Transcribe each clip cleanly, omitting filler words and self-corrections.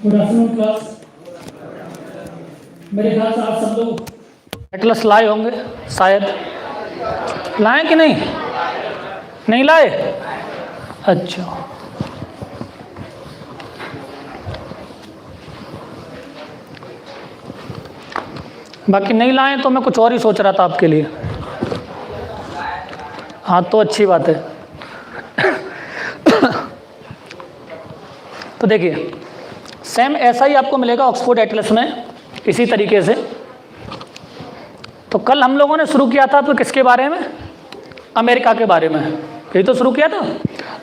Good afternoon class. मेरे ख्याल से आप सब लोग एटलस लाए होंगे, शायद लाए कि नहीं? नहीं लाए? अच्छा, बाकी नहीं लाए तो मैं कुछ और ही सोच रहा था आपके लिए। हाँ, तो अच्छी बात है। तो देखिए, सेम ऐसा ही आपको मिलेगा ऑक्सफोर्ड एटलस में, इसी तरीके से। तो कल हम लोगों ने शुरू किया था तो किसके बारे में? अमेरिका के बारे में, यही तो शुरू किया था।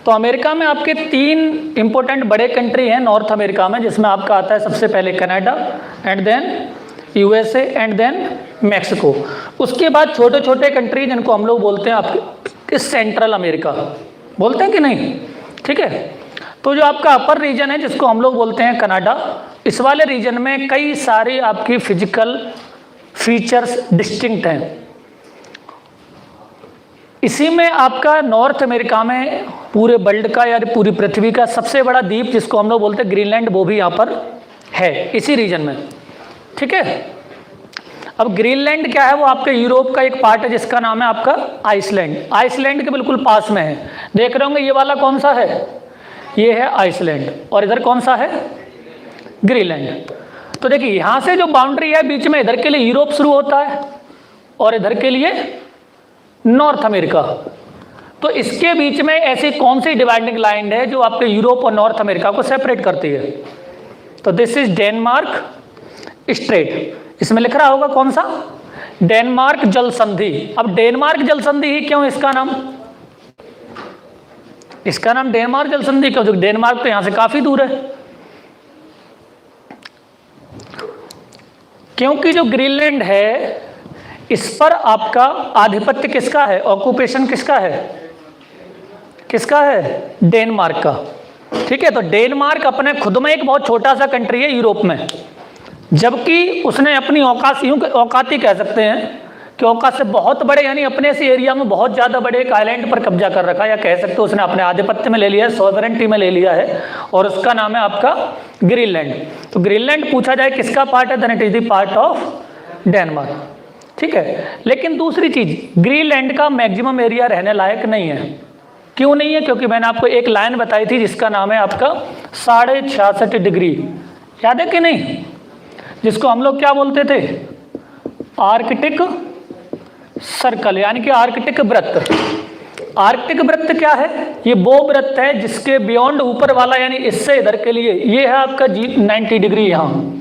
तो अमेरिका में आपके 3 इंपॉर्टेंट बड़े कंट्री हैं नॉर्थ अमेरिका में, जिसमें आपका आता है सबसे पहले Canada, and then USA, and then Mexico. उसके बाद छोटे छोटे कंट्री जिनको हम लोग बोलते हैं आपके सेंट्रल अमेरिका, बोलते हैं कि नहीं? ठीक है। तो जो आपका अपर रीजन है जिसको हम लोग बोलते हैं कनाडा, इस वाले रीजन में कई सारे आपकी फिजिकल फीचर्स डिस्टिंक्ट हैं। इसी में आपका नॉर्थ अमेरिका में पूरे वर्ल्ड का या पूरी पृथ्वी का सबसे बड़ा द्वीप जिसको हम लोग बोलते हैं ग्रीनलैंड, वो भी यहाँ पर है, इसी रीजन में। ठीक है। अब ग्रीनलैंड क्या है? वो आपके यूरोप का एक पार्ट है जिसका नाम है आपका आइसलैंड। आइसलैंड के बिल्कुल पास में है। देख रहे होंगे ये वाला कौन सा है? ये है आइसलैंड। और इधर कौन सा है? ग्रीनलैंड। तो देखिए, यहां से जो बाउंड्री है बीच में, इधर के लिए यूरोप शुरू होता है और इधर के लिए नॉर्थ अमेरिका। तो इसके बीच में ऐसी कौन सी डिवाइडिंग लाइन है जो आपके यूरोप और नॉर्थ अमेरिका को सेपरेट करती है? तो दिस इज डेनमार्क स्ट्रेट। इसमें लिख रहा होगा कौन सा? डेनमार्क जल संधि। अब डेनमार्क जल संधि ही क्यों इसका नाम? इसका नाम डेनमार्क जल संधि क्यों? जो डेनमार्क तो यहां से काफी दूर है। क्योंकि जो ग्रीनलैंड है इस पर आपका आधिपत्य किसका है? ऑक्यूपेशन किसका है? किसका है? डेनमार्क का। ठीक है। तो डेनमार्क अपने खुद में एक बहुत छोटा सा कंट्री है यूरोप में, जबकि उसने अपनी औकात, यूं औकात ही कह सकते हैं कि औकात से बहुत बड़े, यानी अपने से एरिया में बहुत ज्यादा बड़े एक आइलैंड पर कब्जा कर रखा है, या कह सकते हो उसने अपने आधिपत्य में ले लिया है, सॉवरेंटी में ले लिया है, और उसका नाम है आपका ग्रीनलैंड। तो ग्रीनलैंड पूछा जाए किसका पार्ट है, then it is the part of Denmark. ठीक है। लेकिन दूसरी चीज, ग्रीनलैंड का मैक्सिमम एरिया रहने लायक नहीं है। क्यों नहीं है? क्योंकि मैंने आपको एक लाइन बताई थी जिसका नाम है आपका 66.5 डिग्री, याद है कि नहीं? जिसको हम लोग क्या बोलते थे? आर्कटिक सर्कल, यानी कि आर्कटिक वृत्त। आर्कटिक वृत्त क्या है? ये वो वृत्त है जिसके बियॉन्ड ऊपर वाला, यानी इससे इधर के लिए ये है आपका 90 डिग्री यहाँ।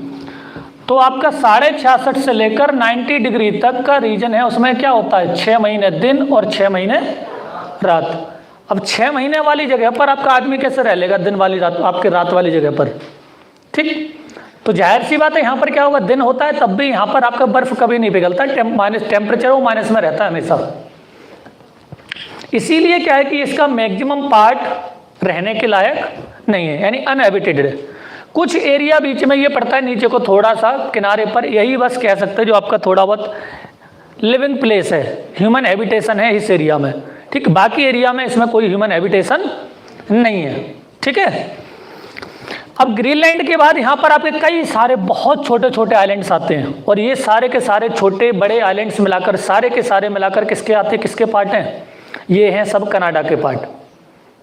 तो आपका 66.5 से लेकर 90 डिग्री तक का रीजन है, उसमें क्या होता है? 6 महीने दिन और 6 महीने रात। अब 6 महीने वाली जगह पर आपका आदमी कैसे रह लेगा दिन वाली रात, आपके रात वाली जगह पर? ठीक। तो जाहिर सी बात है, यहाँ पर क्या होगा? दिन होता है तब भी यहाँ पर आपका बर्फ कभी नहीं पिघलता, टेम्परेचर वो माइनस में रहता है हमेशा। इसीलिए क्या है कि इसका मैक्सिमम पार्ट रहने के लायक नहीं है, यानी अनहैबिटेटेड है। कुछ एरिया बीच में ये पड़ता है नीचे को थोड़ा सा किनारे पर, यही बस कह सकते हैं जो आपका थोड़ा बहुत लिविंग प्लेस है, ह्यूमन हैबिटेशन है इस एरिया में। ठीक। बाकी एरिया में इसमें कोई ह्यूमन हैबिटेशन नहीं है। ठीक है। अब ग्रीनलैंड के बाद यहाँ पर आपके कई सारे बहुत छोटे छोटे आइलैंड्स आते हैं, और ये सारे के सारे छोटे बड़े आइलैंड्स मिलाकर, सारे के सारे मिलाकर किसके आते हैं? किसके पार्ट हैं? ये हैं सब कनाडा के पार्ट।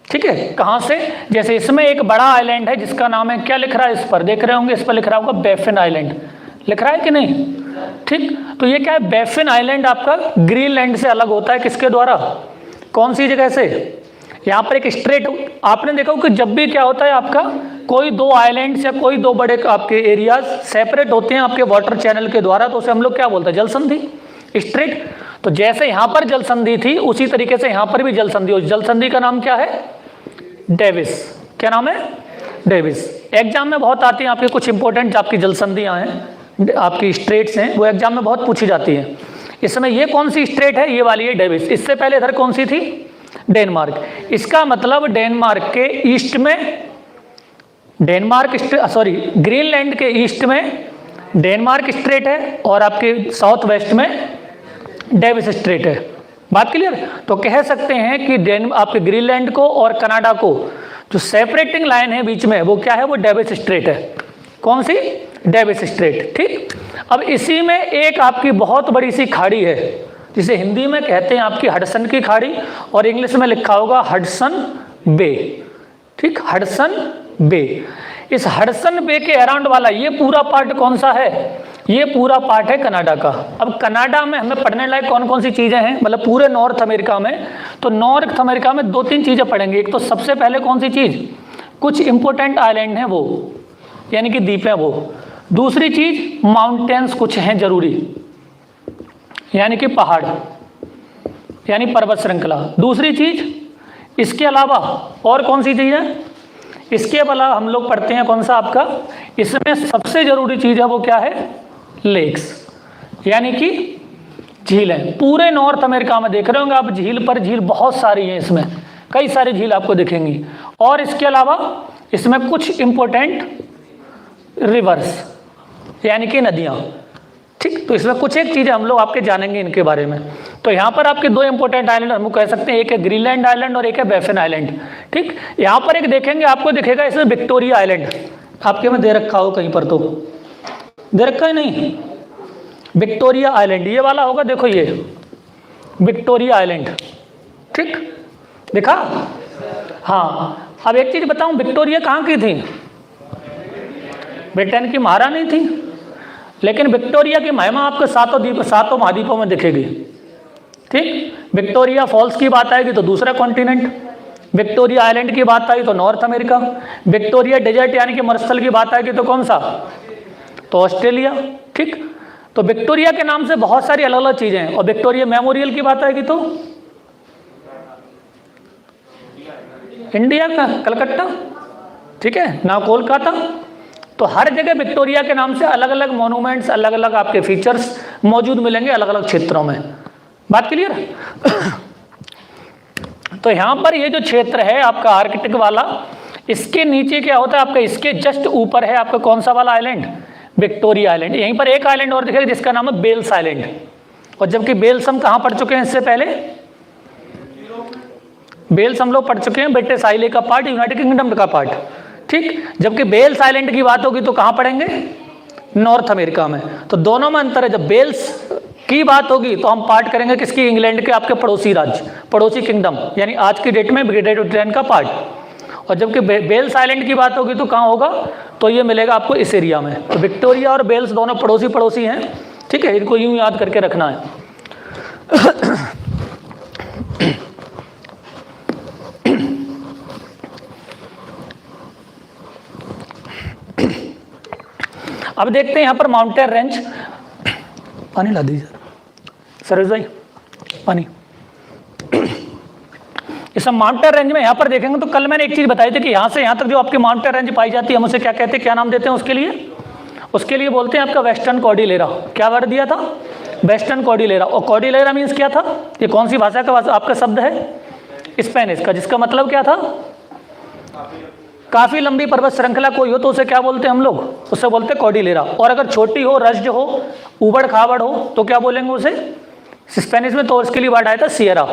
ठीक है। कहाँ से? जैसे इसमें एक बड़ा आइलैंड है जिसका नाम है, क्या लिख रहा है इस पर? देख रहे होंगे इस पर लिख रहा होगा बैफिन आइलैंड, लिख रहा है कि नहीं? ठीक। तो ये क्या है? बैफिन आइलैंड आपका ग्रीनलैंड से अलग होता है किसके द्वारा? कौन सी जगह से? यहाँ पर एक स्ट्रेट, आपने देखा कि जब भी क्या होता है आपका, कोई 2 आइलैंड्स या कोई 2 बड़े आपके एरियाज सेपरेट होते हैं आपके वाटर चैनल के द्वारा, तो उसे हम लोग क्या बोलते हैं? जल संधि, स्ट्रेट। तो जैसे यहाँ पर जल संधि थी उसी तरीके से यहाँ पर भी जल संधि हो। जल संधि का नाम क्या है? डेविस। क्या नाम है? डेविस। एग्जाम में बहुत आती हैं आपके कुछ इंपॉर्टेंट आपकी जल संधियाँ हैं, आपकी स्ट्रेट्स हैं, वो एग्जाम में बहुत पूछी जाती है। इसमें ये कौन सी स्ट्रेट है? ये वाली है डेविस। इससे पहले इधर कौन सी थी? डेनमार्क। इसका मतलब डेनमार्क के ईस्ट में, ग्रीनलैंड के ईस्ट में डेनमार्क स्ट्रेट है और आपके साउथ वेस्ट में डेविस स्ट्रेट है। बात क्लियर? तो कह सकते हैं कि आपके ग्रीनलैंड को और कनाडा को जो सेपरेटिंग लाइन है बीच में, वो क्या है? वो डेविस स्ट्रेट है। कौन सी? Davis Strait. ठीक, अब इसी में एक आपकी बहुत बड़ी सी खाड़ी है जिसे हिंदी में कहते हैं आपकी हडसन की खाड़ी, और इंग्लिश में लिखा होगा हडसन बे। ठीक, हडसन बे। इस हडसन बे के अराउंड वाला ये पूरा पार्ट कौन सा है? ये पूरा पार्ट है कनाडा का। अब कनाडा में हमें पढ़ने लायक कौन कौन सी चीजें हैं, मतलब पूरे नॉर्थ अमेरिका में, तो नॉर्थ अमेरिका में 2-3 चीजें पढ़ेंगे। एक तो सबसे पहले कौन सी चीज, कुछ इंपोर्टेंट आइलैंड हैं वो, यानी कि द्वीप हैं वो। दूसरी चीज माउंटेन्स कुछ हैं जरूरी, यानी कि पहाड़, यानी पर्वत श्रृंखला। दूसरी चीज इसके अलावा और कौन सी चीज है? इसके अलावा हम लोग पढ़ते हैं कौन सा आपका, इसमें सबसे जरूरी चीज है वो क्या है? लेक्स, यानी कि झीलें। पूरे नॉर्थ अमेरिका में देख रहे होंगे आप, झील पर झील बहुत सारी हैं, इसमें कई सारी झील आपको दिखेंगी। और इसके अलावा इसमें कुछ इंपॉर्टेंट रिवर्स, यानी कि नदियां। ठीक, तो इसमें कुछ एक चीजें हम लोग आपके जानेंगे इनके बारे में। तो यहाँ पर आपके 2 इंपॉर्टेंट आइलैंड हम कह सकते हैं, एक है ग्रीनलैंड आइलैंड और एक है बैफिन आइलैंड। ठीक, यहाँ पर एक देखेंगे, आपको दिखेगा इसमें विक्टोरिया आइलैंड, आपके में दे रखा हो कहीं पर, तो दे रखा है नहीं, विक्टोरिया आइलैंड ये वाला होगा, देखो ये विक्टोरिया आइलैंड। ठीक, देखा? हाँ, अब एक चीज बताऊं, विक्टोरिया कहाँ की थी? ब्रिटेन की महारानी थी, लेकिन विक्टोरिया की महिमा आपको सातों महाद्वीपों में दिखेगी। ठीक, विक्टोरिया फॉल्स की बात आएगी तो दूसरा कॉन्टिनेंट, विक्टोरिया आइलैंड की बात आई तो नॉर्थ अमेरिका, विक्टोरिया डेजर्ट यानी कि मरुस्थल की बात आएगी तो कौन सा? तो ऑस्ट्रेलिया। ठीक, तो विक्टोरिया के नाम से बहुत सारी अलग अलग चीजें हैं। और विक्टोरिया मेमोरियल की बात आएगी तो इंडिया का कलकत्ता, ठीक है ना, कोलकाता। तो हर जगह विक्टोरिया के नाम से अलग अलग मॉन्यूमेंट्स, अलग अलग आपके फीचर्स मौजूद मिलेंगे अलग अलग क्षेत्रों में। बात क्लियर? तो यहां पर ये जो क्षेत्र है आपका आर्कटिक वाला, इसके नीचे क्या होता है आपका, इसके जस्ट ऊपर है आपका कौन सा वाला आइलैंड? Victoria island. यहीं पर एक आइलैंड और दिखेगा जिसका नाम है बेल्स आइलैंड। और जबकि बेल्स हम कहां पढ़ चुके हैं इससे पहले? बेल्स हम लोग पढ़ चुके हैं ब्रिटिश आइलैंड का पार्ट, यूनाइटेड किंगडम का पार्ट। ठीक, जबकि बेल्स आइलैंड की बात होगी तो कहां पढ़ेंगे? नॉर्थ अमेरिका में। तो दोनों में अंतर है। जब बेल्स की बात होगी तो हम पार्ट करेंगे किसकी? इंग्लैंड के आपके पड़ोसी राज्य, पड़ोसी किंगडम, यानी आज की डेट में ग्रेट ब्रिटेन का पार्ट। और जबकि बेल्स आइलैंड की बात होगी तो कहाँ होगा? तो ये मिलेगा आपको इस एरिया में। तो विक्टोरिया और बेल्स दोनों पड़ोसी पड़ोसी हैं। ठीक है, इनको यूं याद करके रखना है। अब देखते हैं यहाँ पर माउंटेन रेंज। पानी ला दीजिए सरोज भाई, पानी। इस माउंटेन रेंज में यहाँ पर देखेंगे तो कल मैंने एक चीज बताई थी कि यहाँ से यहाँ तक जो आपकी माउंटेन रेंज पाई जाती है हम उसे क्या कहते हैं, क्या नाम देते हैं उसके लिए? उसके लिए बोलते हैं आपका वेस्टर्न कॉर्डिलेरा। क्या वर्ड दिया था? Western Cordillera. और कॉर्डिलेरा मीन्स क्या था? ये कौन सी भाषा का आपका शब्द है? स्पेनिश का, जिसका मतलब क्या था? काफी लंबी पर्वत श्रृंखला कोई हो तो उसे क्या बोलते हैं हम लोग? उसे बोलते हैं कॉर्डिलेरा। और अगर छोटी हो, रज्ज हो, उबड़ खाबड़ हो तो क्या बोलेंगे उसे स्पेनिश में? तो इसके लिए वर्ड आया था सियरा।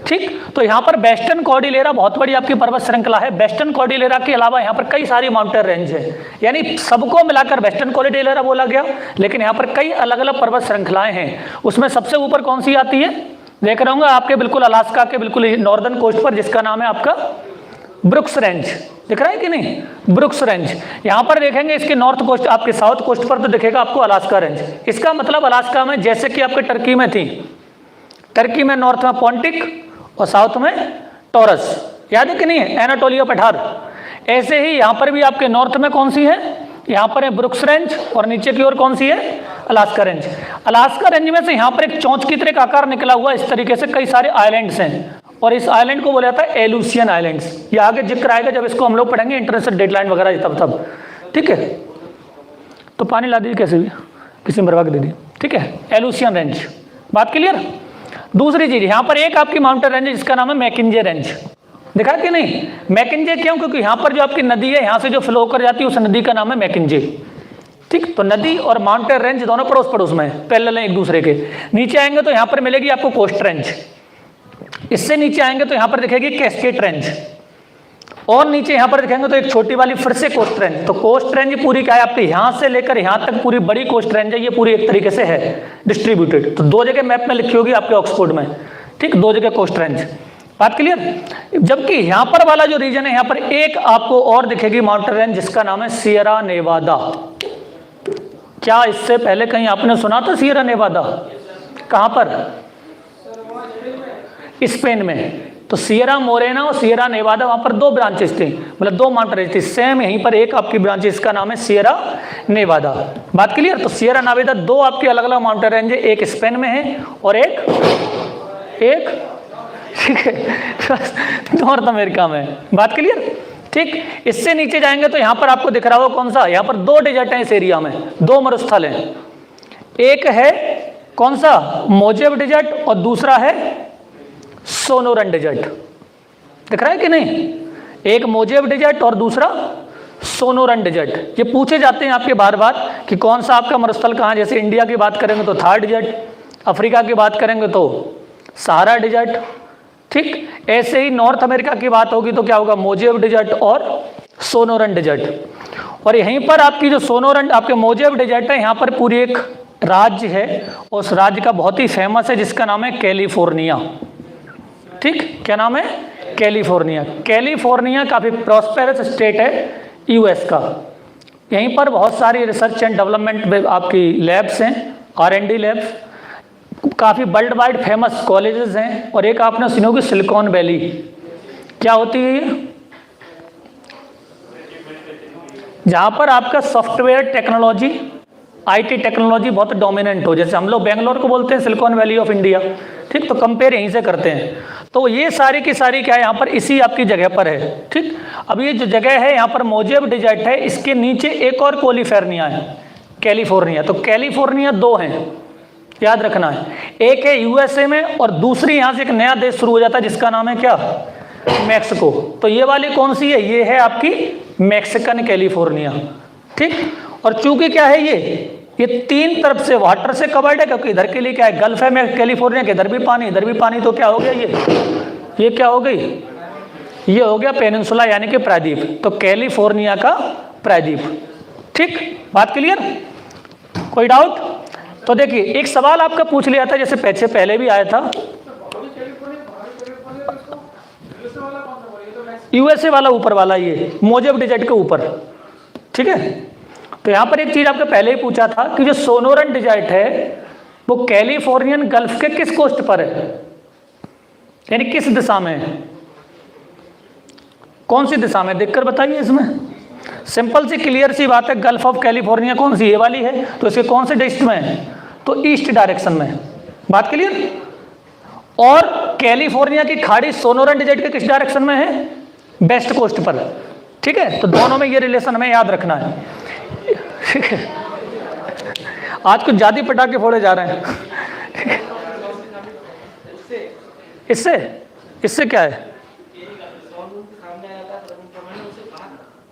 ठीक, तो यहाँ पर वेस्टर्न कॉर्डिलेरा बहुत बड़ी आपकी पर्वत श्रृंखला है। वेस्टर्न कॉर्डिलेरा के अलावा यहाँ पर कई सारी माउंटेन रेंज है, यानी सबको मिलाकर वेस्टर्न कॉर्डिलेरा बोला गया। लेकिन यहाँ पर कई अलग अलग पर्वत श्रृंखलाएं हैं। उसमें सबसे ऊपर कौन सी आती है? देख रहे होंगे आपके बिल्कुल अलास्का के बिल्कुल नॉर्दर्न कोस्ट पर, जिसका नाम है आपका ब्रुक्स रेंज। दिख रहा है कि नहीं? Brooks range. यहाँ पर देखेंगे इसके नॉर्थ कोस्ट, आपके साउथ कोस्ट पर तो दिखेगा आपको अलास्का रेंज। इसका मतलब अलास्का में जैसे कि आपके टर्की में थी, टर्की में नॉर्थ में पॉन्टिक और साउथ में टॉरस, याद है कि नहीं? एनाटोलिया पठार। ऐसे ही यहाँ पर भी आपके नॉर्थ में कौन सी है? यहाँ पर है ब्रुक्स रेंज, और नीचे की ओर कौन सी है? Alaska range. अलास्का रेंज में से यहाँ पर एक चोंच की तरह का आकार निकला हुआ, इस तरीके से कई सारे आइलैंड्स हैं, और इस आइलैंड को बोला जाता है एलुसियन आइलैंड्स। ये आगे जिक्र आएगा जब इसको हम लोग पढ़ेंगे इंटरनेशनल डेडलाइन वगैरह तब। ठीक है, तो पानी ला दीजिए कैसे भी, किसी मरवा के दे दी। ठीक है, एलुसियन रेंज। बात क्लियर? दूसरी चीज, यहाँ पर एक आपकी माउंटेन रेंज है जिसका नाम है मैकिंजे रेंज। देखा कि नहीं? मैकिंजे क्यों? क्योंकि यहाँ पर जो आपकी नदी है, यहाँ से जो फ्लो कर जाती है उस नदी का नाम है मैकिंजे। ठीक, तो नदी और माउंटेन रेंज दोनों पड़ोस पड़ोस में है, पैरेलल हैं एक दूसरे के। नीचे आएंगे तो यहाँ पर मिलेगी आपको कोस्ट रेंज। इससे नीचे आएंगे तो यहाँ पर दिखेगी कैस्केड रेंज। और नीचे यहाँ पर देखेंगे तो एक छोटी वाली फिर से कोस्ट रेंज। तो कोस्ट रेंज पूरी क्या है आपकी, यहाँ से लेकर यहाँ तक पूरी बड़ी कोस्ट रेंज है, ये पूरी एक तरीके से है डिस्ट्रीब्यूटेड। तो 2 जगह मैप में लिखी होगी आपके ऑक्सफोर्ड में, ठीक, 2 जगह कोस्ट रेंज, बात क्लियर। जबकि यहाँ पर वाला जो रीजन है, यहाँ पर एक आपको और दिखेगी माउंटेन रेंज जिसका नाम है सियरा नेवादा। क्या इससे पहले कहीं आपने सुना था सियरा नेवादा? कहाँ पर? स्पेन में। तो सियरा मोरेना और सियरा नेवादा, वहां पर 2 ब्रांचेस थी, मतलब 2 माउंटेन रेंज थी सेम। यहीं पर एक आपकी ब्रांच इसका नाम है सियरा नेवादा, बात क्लियर। तो सियरा नेवादा 2 आपकी अलग अलग माउंटेन रेंज है, एक स्पेन में है और एक ठीक है नॉर्थ अमेरिका में, बात क्लियर, ठीक। इससे नीचे जाएंगे तो यहाँ पर आपको दिख रहा होगा कौन सा, यहाँ पर 2 डेजर्ट हैं इस एरिया में, 2 मरुस्थल हैं। एक है कौन सा, मोजेब डेजर्ट, और दूसरा है सोनोरन डेजर्ट। दिख रहा है कि नहीं? एक मोजेब डेजर्ट और दूसरा सोनोरन डेजर्ट। ये पूछे जाते हैं आपके बार बार कि कौन सा आपका मरुस्थल कहाँ। जैसे इंडिया की बात करेंगे तो थार डेजर्ट, अफ्रीका की बात करेंगे तो सहारा डेजर्ट, ठीक। ऐसे ही नॉर्थ अमेरिका की बात होगी तो क्या होगा, मोजेब डेजर्ट और सोनोरन डेजर्ट। और यहीं पर आपकी जो सोनोरन आपके मोजेब डेजर्ट है, यहाँ पर पूरी एक राज्य है, उस राज्य का बहुत ही फेमस है जिसका नाम है कैलिफोर्निया, ठीक। क्या नाम है? कैलिफोर्निया। कैलिफोर्निया काफ़ी प्रॉस्पेरस स्टेट है यूएस का। यहीं पर बहुत सारी रिसर्च एंड डेवलपमेंट आपकी लैब्स हैं, R&D लैब्स, काफ़ी वर्ल्ड वाइड फेमस कॉलेजेस हैं। और एक आपने सुनी होगी सिलिकॉन वैली। क्या होती है ये? जहाँ पर आपका सॉफ्टवेयर टेक्नोलॉजी, IT टेक्नोलॉजी बहुत डोमिनेंट हो। जैसे हम लोग बेंगलोर को बोलते हैं सिलिकॉन वैली ऑफ इंडिया, ठीक। तो कंपेयर यहीं से करते हैं। तो ये सारी की सारी क्या है, यहाँ पर इसी आपकी जगह पर है, ठीक। अब ये जो जगह है यहाँ पर मोजेब डेजर्ट है, इसके नीचे एक और कैलिफोर्निया है, कैलिफोर्निया। तो कैलिफोर्निया 2 हैं, याद रखना है। एक है USA में और दूसरी यहाँ से एक नया देश शुरू हो जाता है जिसका नाम है क्या, मैक्सिको। तो ये वाली कौन सी है, ये है आपकी मैक्सिकन कैलिफोर्निया, ठीक। और चूंकि क्या है ये 3 तरफ से वाटर से कवर्ड है, क्योंकि इधर के लिए क्या है, गल्फ है कैलिफोर्निया के, इधर भी पानी, तो क्या हो गया ये क्या हो गई, ये हो गया पेनिनसुला यानी कि प्रायद्वीप। तो कैलिफोर्निया का प्रायद्वीप, ठीक, बात क्लियर, कोई डाउट? तो देखिए एक सवाल आपका पूछ लिया था, जैसे पहले भी आया था, USA वाला ऊपर वाला, ये मोजेब डेजर्ट के ऊपर, ठीक है। तो यहाँ पर एक चीज आपने पहले ही पूछा था कि जो सोनोरन डेजर्ट है वो कैलिफोर्नियन गल्फ के किस कोस्ट पर है, यानी किस दिशा में है, कौन सी दिशा में, देखकर बताइए। इसमें सिंपल सी क्लियर सी बात है, गल्फ ऑफ कैलिफोर्निया कौन सी, ये वाली है, तो इसके कौन से डिस्ट्रिक्ट में है, तो ईस्ट डायरेक्शन में, बात क्लियर। और कैलिफोर्निया की खाड़ी सोनोरन डेजर्ट के किस डायरेक्शन में है, वेस्ट कोस्ट पर, ठीक है। तो दोनों में ये रिलेशन हमें याद रखना है, ठीक है। आज कुछ ज्यादा पटाखे फोड़े जा रहे हैं इससे क्या है,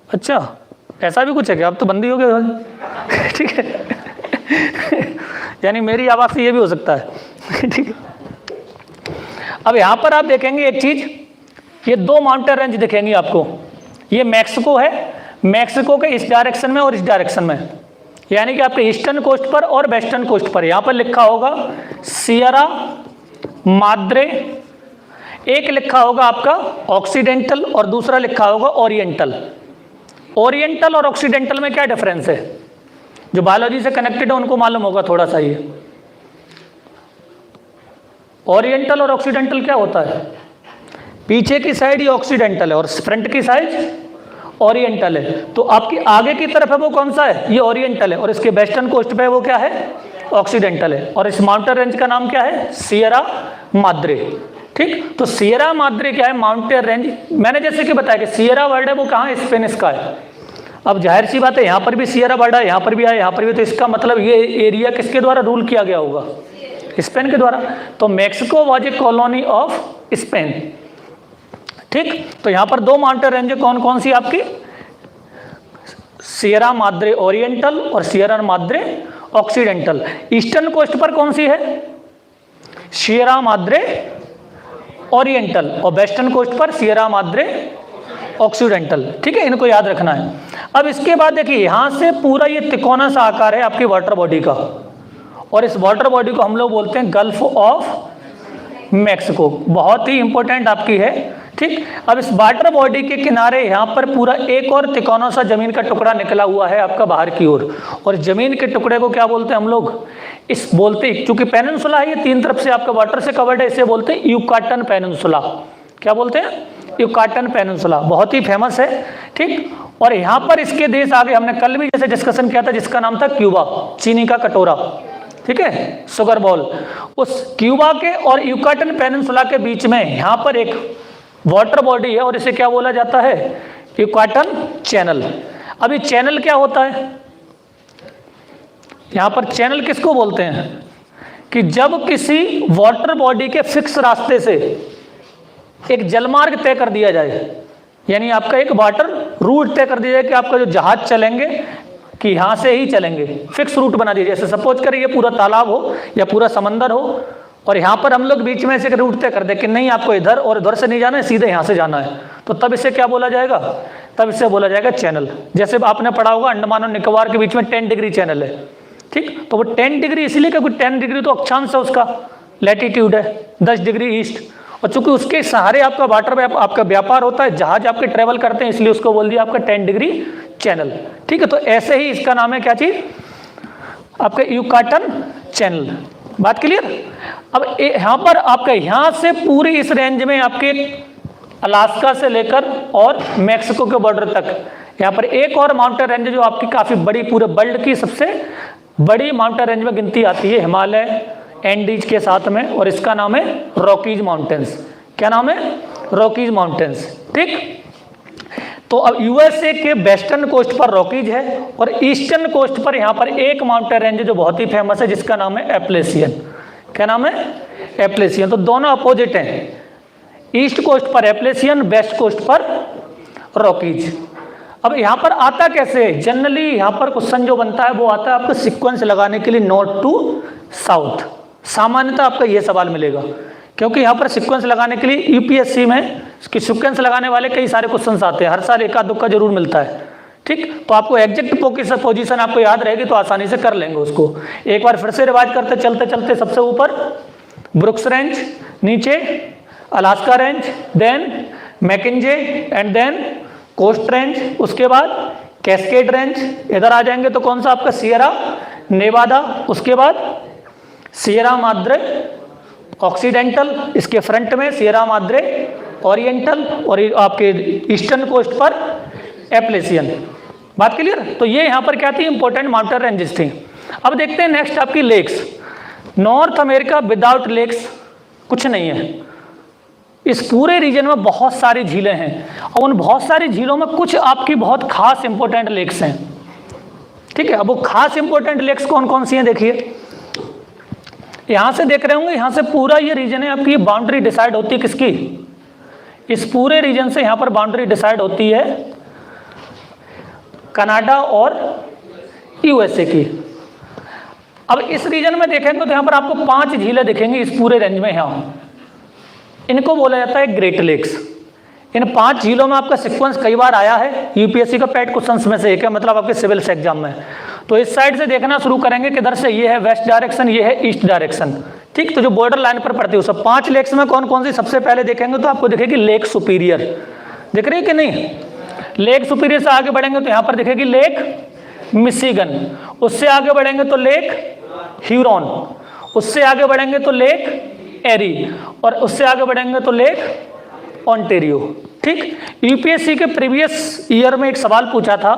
अच्छा ऐसा भी कुछ है क्या, अब तो बंदी हो गया, ठीक है। यानी मेरी आवाज से ये भी हो सकता है, ठीक है। अब यहां पर आप देखेंगे एक चीज, ये 2 माउंटेन रेंज दिखेंगी आपको, ये मैक्सिको है, मैक्सिको के इस डायरेक्शन में और इस डायरेक्शन में, यानी कि आपके ईस्टर्न कोस्ट पर और वेस्टर्न कोस्ट पर। यहां पर लिखा होगा सियरा माद्रे, एक लिखा होगा आपका ऑक्सीडेंटल और दूसरा लिखा होगा ओरिएंटल। ओरिएंटल और ऑक्सीडेंटल में क्या डिफरेंस है, जो बायोलॉजी से कनेक्टेड है उनको मालूम होगा थोड़ा सा। ये ओरिएंटल और ऑक्सीडेंटल क्या होता है, पीछे की साइड ये ऑक्सीडेंटल है और फ्रंट की साइड ओरिएंटल है। तो आपकी आगे की तरफ है वो कौन सा है, ये ओरिएंटल है, और इसके वेस्टर्न कोस्ट पे वो क्या है, ऑक्सीडेंटल है। और इस माउंटेन रेंज का नाम क्या है, सियरा माद्रे, ठीक। तो सियरा माद्रे क्या है, माउंटेन रेंज। मैंने जैसे कि बताया कि सियरा वर्ड है वो कहाँ, स्पेनिश का है। अब जाहिर सी बात है यहाँ पर भी सियरा वर्ड है, यहाँ पर भी आया, यहाँ पर भी, तो इसका मतलब ये एरिया किसके द्वारा रूल किया गया होगा, स्पेन के द्वारा। तो Mexico was a colony of Spain, ठीक। तो यहाँ पर 2 माउंटेन रेंज कौन कौन सी आपकी, सियरा माद्रे ओरिएंटल और Sierra Madre Occidental. Eastern coast पर कौन सी है, सियरा माद्रे ओरिएंटल, और वेस्टर्न कोस्ट पर सियरा माद्रे ऑक्सीडेंटल, ठीक है, इनको याद रखना है। अब इसके बाद देखिए यहां से पूरा ये तिकोना सा आकार है आपकी वाटर बॉडी का, और इस वाटर बॉडी को हम लोग बोलते हैं गल्फ ऑफ मैक्सिको, बहुत ही इंपॉर्टेंट आपकी है, ठीक। अब इस वाटर बॉडी के किनारे यहाँ पर पूरा एक और तिकोना सा जमीन का टुकड़ा निकला हुआ है आपका बाहर की ओर, और जमीन के टुकड़े को क्या बोलते हैं हम लोग, इस बोलते हैं, चूंकि पेनिनसुला है ये तीन तरफ से आपका वाटर से कवर्ड है, इसे बोलते हैं युकाटन पेनिनसुला। क्या बोलते हैं, युकाटन पेनिनसुला, बहुत ही फेमस है, ठीक। और यहाँ पर इसके देश आगे हमने कल भी जैसे डिस्कशन किया था जिसका नाम था क्यूबा, चीनी का कटोरा, ठीक है, शुगर बॉल। उस क्यूबा के और युकाटन पेनिनसुला के बीच में यहाँ पर एक वाटर बॉडी है और इसे क्या बोला जाता है, युकाटन चैनल। अभी चैनल क्या होता है, यहां पर चैनल किसको बोलते हैं कि जब किसी वाटर बॉडी के फिक्स रास्ते से एक जलमार्ग तय कर दिया जाए, यानी आपका एक वाटर रूट तय कर दिया जाए कि आपका जो जहाज चलेंगे कि यहां से ही चलेंगे, फिक्स रूट बना दिया, जैसे सपोज करें ये पूरा तालाब हो या पूरा समंदर हो और यहाँ पर हम लोग बीच में से रूट तय कर दे कि नहीं आपको इधर और उधर से नहीं जाना है, सीधे यहाँ से जाना है, तो तब इसे क्या बोला जाएगा, तब इसे बोला जाएगा चैनल। जैसे आपने पढ़ा होगा अंडमान और निकोबार के बीच में 10 डिग्री चैनल है, ठीक, तो वो 10 डिग्री इसलिए क्योंकि 10 डिग्री तो अक्षांश है, उसका लैटिट्यूड है 10 डिग्री ईस्ट, और चूंकि उसके सहारे आपका वाटर आपका व्यापार होता है, जहाज आपके ट्रेवल करते हैं, इसलिए उसको बोल दिया आपका 10 डिग्री चैनल, ठीक है। तो ऐसे ही इसका नाम है क्या चीज, आपका युकाटन चैनल। बात क्लियर। अब यहाँ पर आपका यहाँ से पूरी इस रेंज में आपके अलास्का से लेकर और मैक्सिको के बॉर्डर तक यहाँ पर एक और माउंटेन रेंज जो आपकी काफी बड़ी, पूरे वर्ल्ड की सबसे बड़ी माउंटेन रेंज में गिनती आती है, हिमालय एंडीज के साथ में, और इसका नाम है रॉकीज माउंटेन्स। क्या नाम है, रॉकीज माउंटेन्स, ठीक। तो अब यूएसए के वेस्टर्न कोस्ट पर रॉकीज है और ईस्टर्न कोस्ट पर यहाँ पर एक माउंटेन रेंज जो बहुत ही फेमस है जिसका नाम है एप्लेसियन। क्या नाम है, एप्लेसियन। तो दोनों अपोजिट हैं, ईस्ट कोस्ट पर एप्लेसियन, वेस्ट कोस्ट पर रॉकीज। अब यहाँ पर आता कैसे, जनरली यहाँ पर क्वेश्चन जो बनता है वो आता है आपको सीक्वेंस लगाने के लिए नॉर्थ टू साउथ, सामान्यतः आपका ये सवाल मिलेगा, क्योंकि यहाँ पर सीक्वेंस लगाने के लिए यूपीएससी में इसकी सीक्वेंस लगाने वाले कई सारे क्वेश्चंस आते हैं, हर साल एका दुक्का जरूर मिलता है, ठीक। तो आपको एग्जैक्ट पोजीशन आपको याद रहेगी तो आसानी से कर लेंगे उसको। एक बार फिर से रिवाइज करते चलते चलते, सबसे ऊपर ब्रुक्स रेंज, नीचे Alaska range, then Mackenzie and then coast range, उसके बाद कैस्केड रेंज, इधर आ जाएंगे तो कौन सा आपका सियरा नेवादा, उसके बाद सियरा माद्रे ऑक्सीडेंटल, इसके फ्रंट में सियरा माद्रे ओरिएंटल, और आपके ईस्टर्न कोस्ट पर एप्लेसियन। बात क्लियर। तो ये यहाँ पर क्या थी, इंपॉर्टेंट माउंटेन रेंजेस थी। अब देखते हैं नेक्स्ट आपकी lakes. North America without lakes कुछ नहीं है। इस पूरे रीजन में बहुत सारी झीलें हैं और उन बहुत सारी झीलों में कुछ आपकी बहुत खास इंपॉर्टेंट लेक्स हैं, ठीक है। अब वो खास इंपॉर्टेंट लेक्स कौन कौन सी हैं देखिए, यहां से देख रहे होंगे, यहां से पूरा ये रीजन है आपकी, बाउंड्री डिसाइड होती है किसकी, इस पूरे रीजन से यहां पर बाउंड्री डिसाइड होती है कनाडा और यूएसए की। अब इस रीजन में देखेंगे तो यहां पर आपको 5 झीलें दिखेंगी इस पूरे रेंज में, यहां इनको बोला जाता है ग्रेट लेक्स। इन 5 झीलों में आपका सीक्वेंस कई बार आया है, यूपीएससी का पैट क्वेश्चंस में से एक है, मतलब आपके सिविल एग्जाम में। तो इस साइड से देखना शुरू करेंगे किधर से, ये है वेस्ट डायरेक्शन, ये है ईस्ट डायरेक्शन, ठीक। तो जो बॉर्डर लाइन पर पड़ती है सब 5 लेक्स में कौन कौन सी सबसे पहले देखेंगे तो आपको दिखेगी लेक सुपीरियर, दिख रही है कि नहीं। लेक सुपीरियर से आगे बढ़ेंगे तो यहाँ पर दिखेगी लेक मिशिगन, उससे आगे बढ़ेंगे तो लेक ह्यूरॉन, उससे आगे बढ़ेंगे तो लेक एरी, और उससे आगे बढ़ेंगे तो लेक ऑन्टेरियो, ठीक। यूपीएससी के प्रीवियस ईयर में एक सवाल पूछा था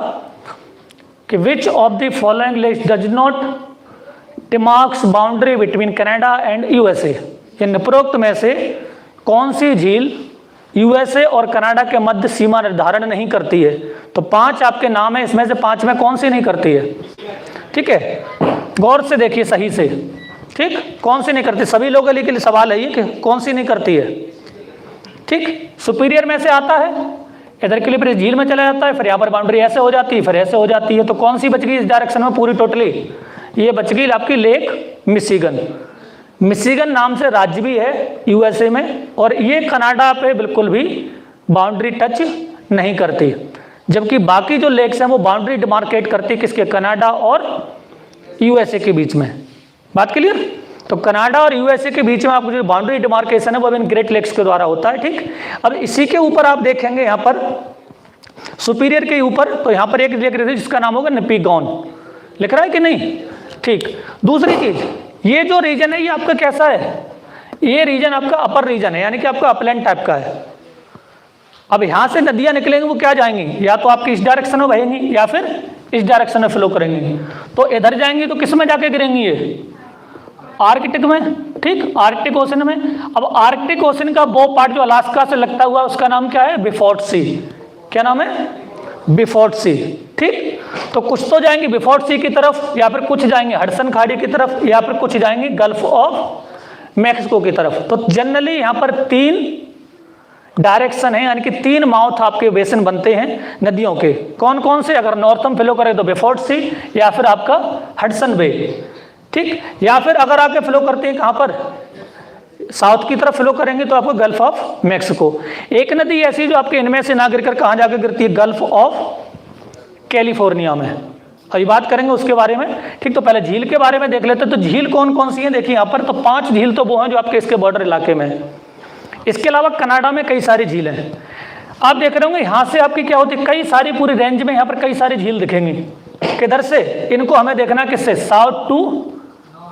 कि which of the following lakes does not demarcates boundary between Canada and USA, ये निम्नोक्त में से कौन सी झील यूएसए और कनाडा के मध्य सीमा निर्धारण नहीं करती है। तो 5 आपके नाम है, इसमें से 5 में कौन सी नहीं करती है, ठीक है। गौर से देखिए सही से, ठीक, कौन सी नहीं करती, सभी लोगों के लिए सवाल है ये कि कौन सी नहीं करती है, ठीक। सुपीरियर में से आता है, इधर के लिए फिर झील में चला जाता है, फिर यहाँ पर बाउंड्री ऐसे हो जाती है, फिर ऐसे हो जाती है, तो कौन सी बच गई इस डायरेक्शन में पूरी टोटली, ये बच गई आपकी लेक मिशिगन। मिशिगन नाम से राज्य भी है यूएसए में, और ये कनाडा पे बिल्कुल भी बाउंड्री टच नहीं करती, जबकि बाकी जो लेक्स हैं वो बाउंड्री डिमार्केट करती है किसके, कनाडा और यूएसए के बीच में। बात क्लियर? तो कनाडा और यूएसए के बीच में आपको जो बाउंड्री डिमार्केशन है वो इन ग्रेट लेक्स के द्वारा होता है। ठीक, अब इसी के ऊपर आप देखेंगे यहाँ पर सुपीरियर के ऊपर, तो यहाँ पर एक लेक जिसका नाम होगा निपिगॉन, लिख रहा है कि नहीं? ठीक, दूसरी चीज, ये जो रीजन है ये आपका कैसा है, ये रीजन आपका अपर रीजन है, यानी कि आपका अपलैंड टाइप का है। अब यहां से नदियां निकलेंगी, वो क्या जाएंगी, या तो आपकी इस डायरेक्शन में बहेंगी या फिर इस डायरेक्शन में फ्लो करेंगी। तो इधर जाएंगी तो किस में जाके गिरेंगी, ये आर्कटिक में। ठीक, आर्कटिक ओशन में। अब आर्कटिक ओशन का वो पार्ट जो अलास्का से लगता हुआ उसका नाम क्या है, बिफोर्ड सी। क्या नाम है, बिफोर्ड सी। ठीक, तो कुछ तो जाएंगे बिफोर्ड सी की तरफ, या फिर कुछ जाएंगे हडसन खाड़ी की तरफ, या फिर कुछ जाएंगे गल्फ ऑफ मैक्सिको की तरफ। तो जनरली यहाँ पर 3 डायरेक्शन है, यानी कि 3 माउथ आपके बेसिन बनते हैं नदियों के। कौन कौन से, अगर नॉर्थम फ्लो करे तो बिफोर्ड सी, या फिर आपका हडसन बे। ठीक, या फिर अगर आपके फ्लो करते हैं कहां पर, साउथ की तरफ फ्लो करेंगे तो आपको गल्फ ऑफ मैक्सिको। एक नदी ऐसी जो आपके इनमें से ना गिरकर कहां जाकर गिरती है, गल्फ ऑफ कैलिफोर्निया में। अभी बात करेंगे उसके बारे में। ठीक, तो पहले झील के बारे में देख लेते हैं। तो झील कौन कौन सी है, देखिए यहाँ पर तो 5 झील तो वो हैं जो आपके इसके बॉर्डर इलाके में है। इसके अलावा कनाडा में कई सारी झीलें हैं। आप देख रहे होंगे यहाँ से आपकी क्या होती है, कई सारी पूरी रेंज में यहाँ पर कई सारी झील दिखेंगी। किधर से, इनको हमें देखना किससे, साउथ टू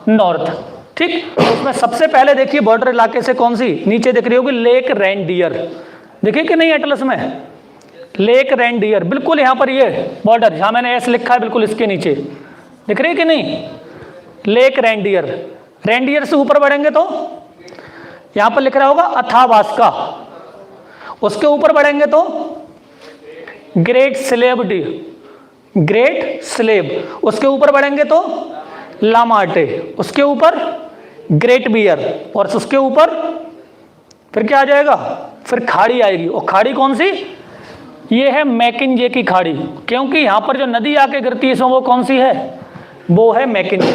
नॉर्थ। ठीक, उसमें सबसे पहले देखिए बॉर्डर इलाके से कौन सी नीचे दिख रही होगी, लेक रेनडियर। देखिए कि नहीं एटलस में, लेक रेनडियर बिल्कुल यहाँ पर, ये बॉर्डर जहाँ मैंने एस लिखा है बिल्कुल इसके नीचे दिख रही है कि नहीं, लेक रेनडियर। रेनडियर से ऊपर बढ़ेंगे तो यहाँ पर लिख रहा होगा अथावास्का। उसके ऊपर बढ़ेंगे तो great slave D, great slave. उसके ऊपर बढ़ेंगे तो लामार्टे। उसके ऊपर ग्रेट बियर, और उसके ऊपर फिर क्या आ जाएगा, फिर खाड़ी आएगी। और खाड़ी कौन सी, ये है मैकिंजे की खाड़ी, क्योंकि यहां पर जो नदी आके गिरती है इसमें वो कौन सी है, वो है मैकिंजे।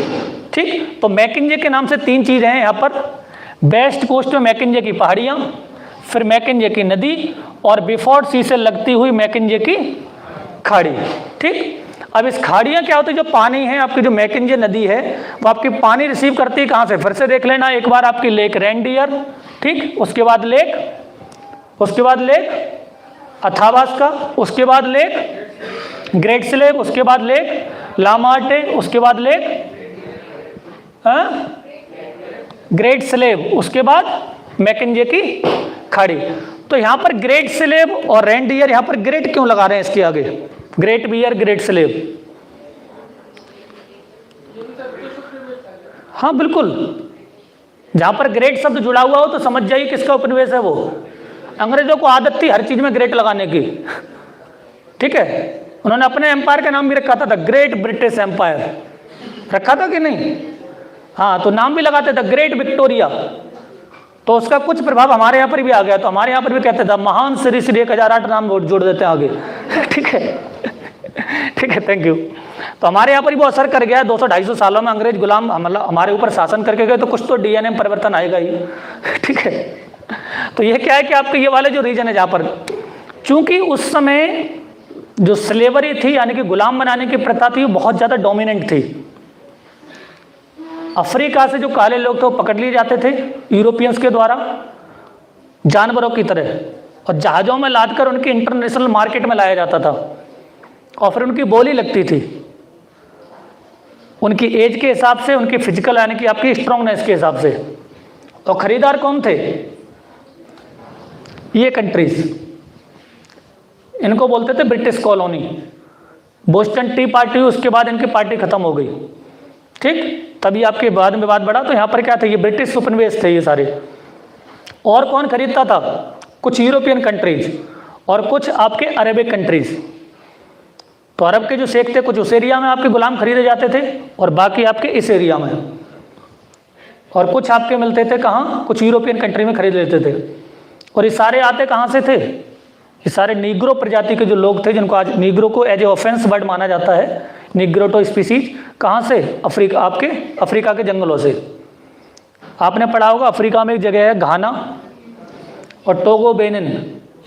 ठीक, तो मैकिंजे के नाम से 3 चीजें हैं यहाँ पर, वेस्ट कोस्ट में मैकिंजे की पहाड़ियां, फिर मैकिंजे की नदी, और बिफोर्ड सी से लगती हुई मैकिंजे की खाड़ी। ठीक, अब इस खाड़ियां क्या होती है, जो पानी है आपकी, जो मैकिंजे नदी है वो आपकी पानी रिसीव करती है कहां से, फिर से देख लेना एक बार, आपकी लेक रेनडियर। ठीक, उसके बाद लेक अथावास्का, उसके बाद लेक ग्रेट स्लेव, उसके बाद लेक लामार्टे, उसके बाद लेक ग्रेट स्लेव, उसके बाद मैकिंजे की खाड़ी। तो यहां पर ग्रेट स्लेव और रेनडियर, यहां पर ग्रेट क्यों लगा रहे हैं इसके आगे, ग्रेट बियर ग्रेट स्लेव। हाँ बिल्कुल, जहां पर ग्रेट शब्द जुड़ा हुआ हो तो समझ जाइए किसका उपनिवेश है वो। अंग्रेजों को आदत थी हर चीज में ग्रेट लगाने की। ठीक है, उन्होंने अपने एम्पायर का नाम भी रखा था ग्रेट ब्रिटिश एम्पायर, रखा था कि नहीं? हाँ, तो नाम भी लगाते थे ग्रेट विक्टोरिया। तो उसका कुछ प्रभाव हमारे यहाँ पर भी आ गया, तो हमारे यहाँ पर भी कहते थे महान श्री 1008 नाम जोड़ देते हैं आगे। ठीक है, ठीक है, थैंक यू। तो हमारे यहाँ पर भी वो असर कर गया है। 200-250 सालों में अंग्रेज गुलाम हमारे ऊपर शासन करके गए, तो कुछ तो डीएनए में परिवर्तन आएगा ही। ठीक है, तो ये क्या है कि आपके ये वाले जो रीजन है जहाँ पर, चूंकि उस समय जो स्लेवरी थी यानी कि गुलाम बनाने की प्रथा थी वो बहुत ज़्यादा डोमिनेंट थी। अफ्रीका से जो काले लोग थे वो पकड़ लिए जाते थे यूरोपियंस के द्वारा जानवरों की तरह, और जहाज़ों में लादकर उनके इंटरनेशनल मार्केट में लाया जाता था, और फिर उनकी बोली लगती थी उनकी एज के हिसाब से, उनकी फिजिकल यानी कि आपकी स्ट्रांगनेस के हिसाब से। और खरीदार कौन थे, ये कंट्रीज, इनको बोलते थे British colony. Boston T party, उसके बाद इनकी पार्टी खत्म हो गई। ठीक, तभी आपके बाद में बात बढ़ा। तो यहाँ पर क्या था, ये ब्रिटिश उपनिवेश थे ये सारे। और कौन खरीदता था, कुछ यूरोपियन कंट्रीज और कुछ आपके अरेबिक कंट्रीज। तो अरब के जो शेख थे कुछ उस एरिया में आपके गुलाम खरीदे जाते थे, और बाकी आपके इस एरिया में, और कुछ आपके मिलते थे कहाँ, कुछ यूरोपियन कंट्री में खरीद लेते थे। और ये सारे आते कहाँ से थे, ये सारे नीग्रो प्रजाति के जो लोग थे, जिनको आज नीग्रो को एज ए ऑफेंस वर्ड माना जाता है, निग्रोटो स्पीसीज। कहाँ से, अफ्रीका, आपके अफ्रीका के जंगलों से। आपने पढ़ा होगा अफ्रीका में एक जगह है घाना और टोगो बेनिन,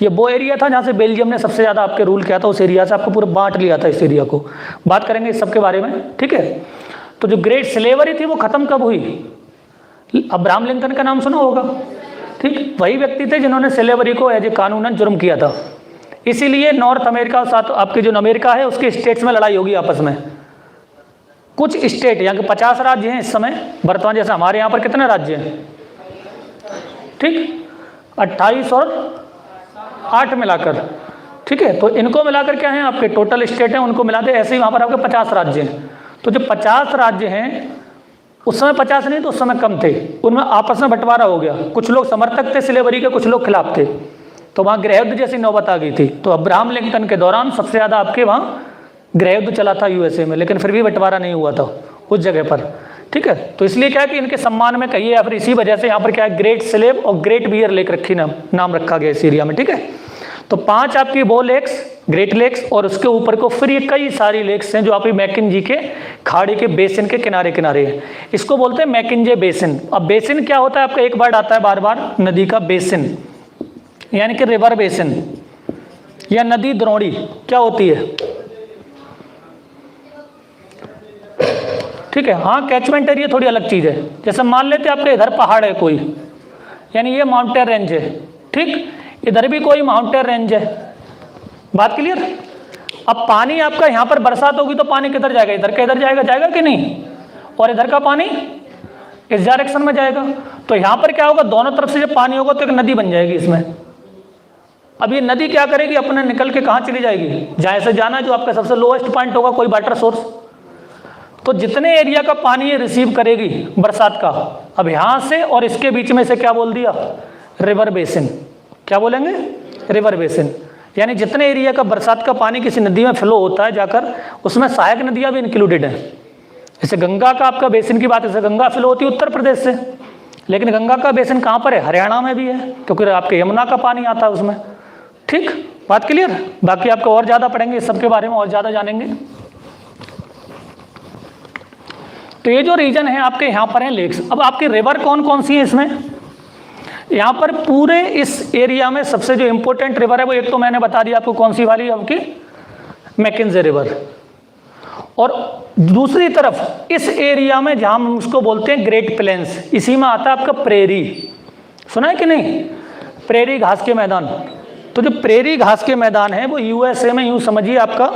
ये वो एरिया था जहाँ से बेल्जियम ने सबसे ज़्यादा आपके रूल किया था, उस एरिया से आपको पूरा बांट लिया था इस एरिया को। बात करेंगे इस सब के बारे में, ठीक है। तो जो ग्रेट स्लेवरी थी वो ख़त्म कब हुई? अब्राहम लिंकन का नाम सुना होगा, ठीक। वही व्यक्ति थे जिन्होंने स्लेवरी को एज ए कानूनन जुर्म किया था। इसीलिए नॉर्थ अमेरिका और साथ आपके जो अमेरिका है उसके स्टेट्स में लड़ाई होगी आपस में। कुछ स्टेट, यहाँ के 50 राज्य हैं इस समय वर्तमान, जैसे हमारे यहाँ पर कितने राज्य हैं, ठीक, 28 और 8 मिलाकर, ठीक है। तो इनको मिलाकर क्या है आपके टोटल स्टेट हैं, उनको मिला दे, ऐसे ही वहाँ पर आपके 50 राज्य हैं। तो जो 50 राज्य हैं उस समय 50 नहीं तो उस समय कम थे, उनमें आपस में बंटवारा हो गया। कुछ लोग समर्थक थे स्लेवरी के, कुछ लोग खिलाफ थे, तो वहाँ गृहयुद्ध जैसी नौबत आ गई थी। तो अब्राहम लिंकन के दौरान सबसे ज़्यादा आपके वहाँ गृहयुद्ध चला था यूएसए में, लेकिन फिर भी बंटवारा नहीं हुआ था उस जगह पर, ठीक है। तो इसलिए क्या है कि इनके सम्मान में कहिए या फिर इसी वजह से यहाँ पर क्या है ग्रेट स्लेव और ग्रेट बियर लेक रखी नाम रखा गया इस एरिया में, ठीक है। तो 5 आपकी वो लेक्स, ग्रेट लेक्स, और उसके ऊपर को फिर ये कई सारी लेक्स हैं जो आप मैकिन्जी के खाड़ी के बेसिन के किनारे किनारे हैं। इसको बोलते हैं मैकिन्जे बेसिन। अब बेसिन क्या होता है आपका, एक वर्ड आता है बार बार, नदी का बेसिन, यानी कि रिवर बेसिन या नदी द्रोणी क्या होती है, ठीक है। हाँ, कैचमेंट एरिया थोड़ी अलग चीज़ है। जैसे मान लेते हैं आपके इधर पहाड़ है कोई, यानी ये माउंटेन रेंज है, ठीक, इधर भी कोई माउंटेन रेंज है, बात क्लियर। अब पानी आपका यहाँ पर बरसात होगी तो पानी किधर जाएगा, इधर का इधर जाएगा, जाएगा कि नहीं, और इधर का पानी इस डायरेक्शन में जाएगा। तो यहाँ पर क्या होगा, दोनों तरफ से जब पानी होगा तो एक नदी बन जाएगी इसमें। अब ये नदी क्या करेगी, अपने निकल के कहाँ चली जाएगी, जहाँ से जाना जो आपका सबसे लोएस्ट पॉइंट होगा कोई वाटर सोर्स, तो जितने एरिया का पानी ये रिसीव करेगी बरसात का, अब यहाँ से और इसके बीच में से क्या बोल दिया, रिवर बेसिन। क्या बोलेंगे, रिवर बेसिन। यानी जितने एरिया का बरसात का पानी किसी नदी में फ्लो होता है जाकर, उसमें सहायक नदियाँ भी इंक्लूडेड हैं। जैसे गंगा का आपका बेसिन की बात है, जैसे गंगा फ्लो होती है उत्तर प्रदेश से, लेकिन गंगा का बेसिन कहाँ पर है, हरियाणा में भी है, क्योंकि आपके यमुना का पानी आता है उसमें, ठीक, बात क्लियर। बाकी आपको और ज़्यादा पढ़ेंगे इस सब के बारे में, और ज़्यादा जानेंगे। तो ये जो रीजन है आपके यहाँ पर है लेक्स। अब आपकी रिवर कौन कौन सी है इसमें, यहाँ पर पूरे इस एरिया में सबसे जो इंपॉर्टेंट रिवर है वो एक तो मैंने बता दिया आपको कौन सी वाली, आपकी मैकिन्जे रिवर। और दूसरी तरफ इस एरिया में जहाँ हम उसको बोलते हैं ग्रेट प्लेन्स, इसी में आता है आपका प्रेरी, सुना है कि नहीं, प्रेरी घास के मैदान। तो जो प्रेरी घास के मैदान है वो यूएसए में यूँ समझिए आपका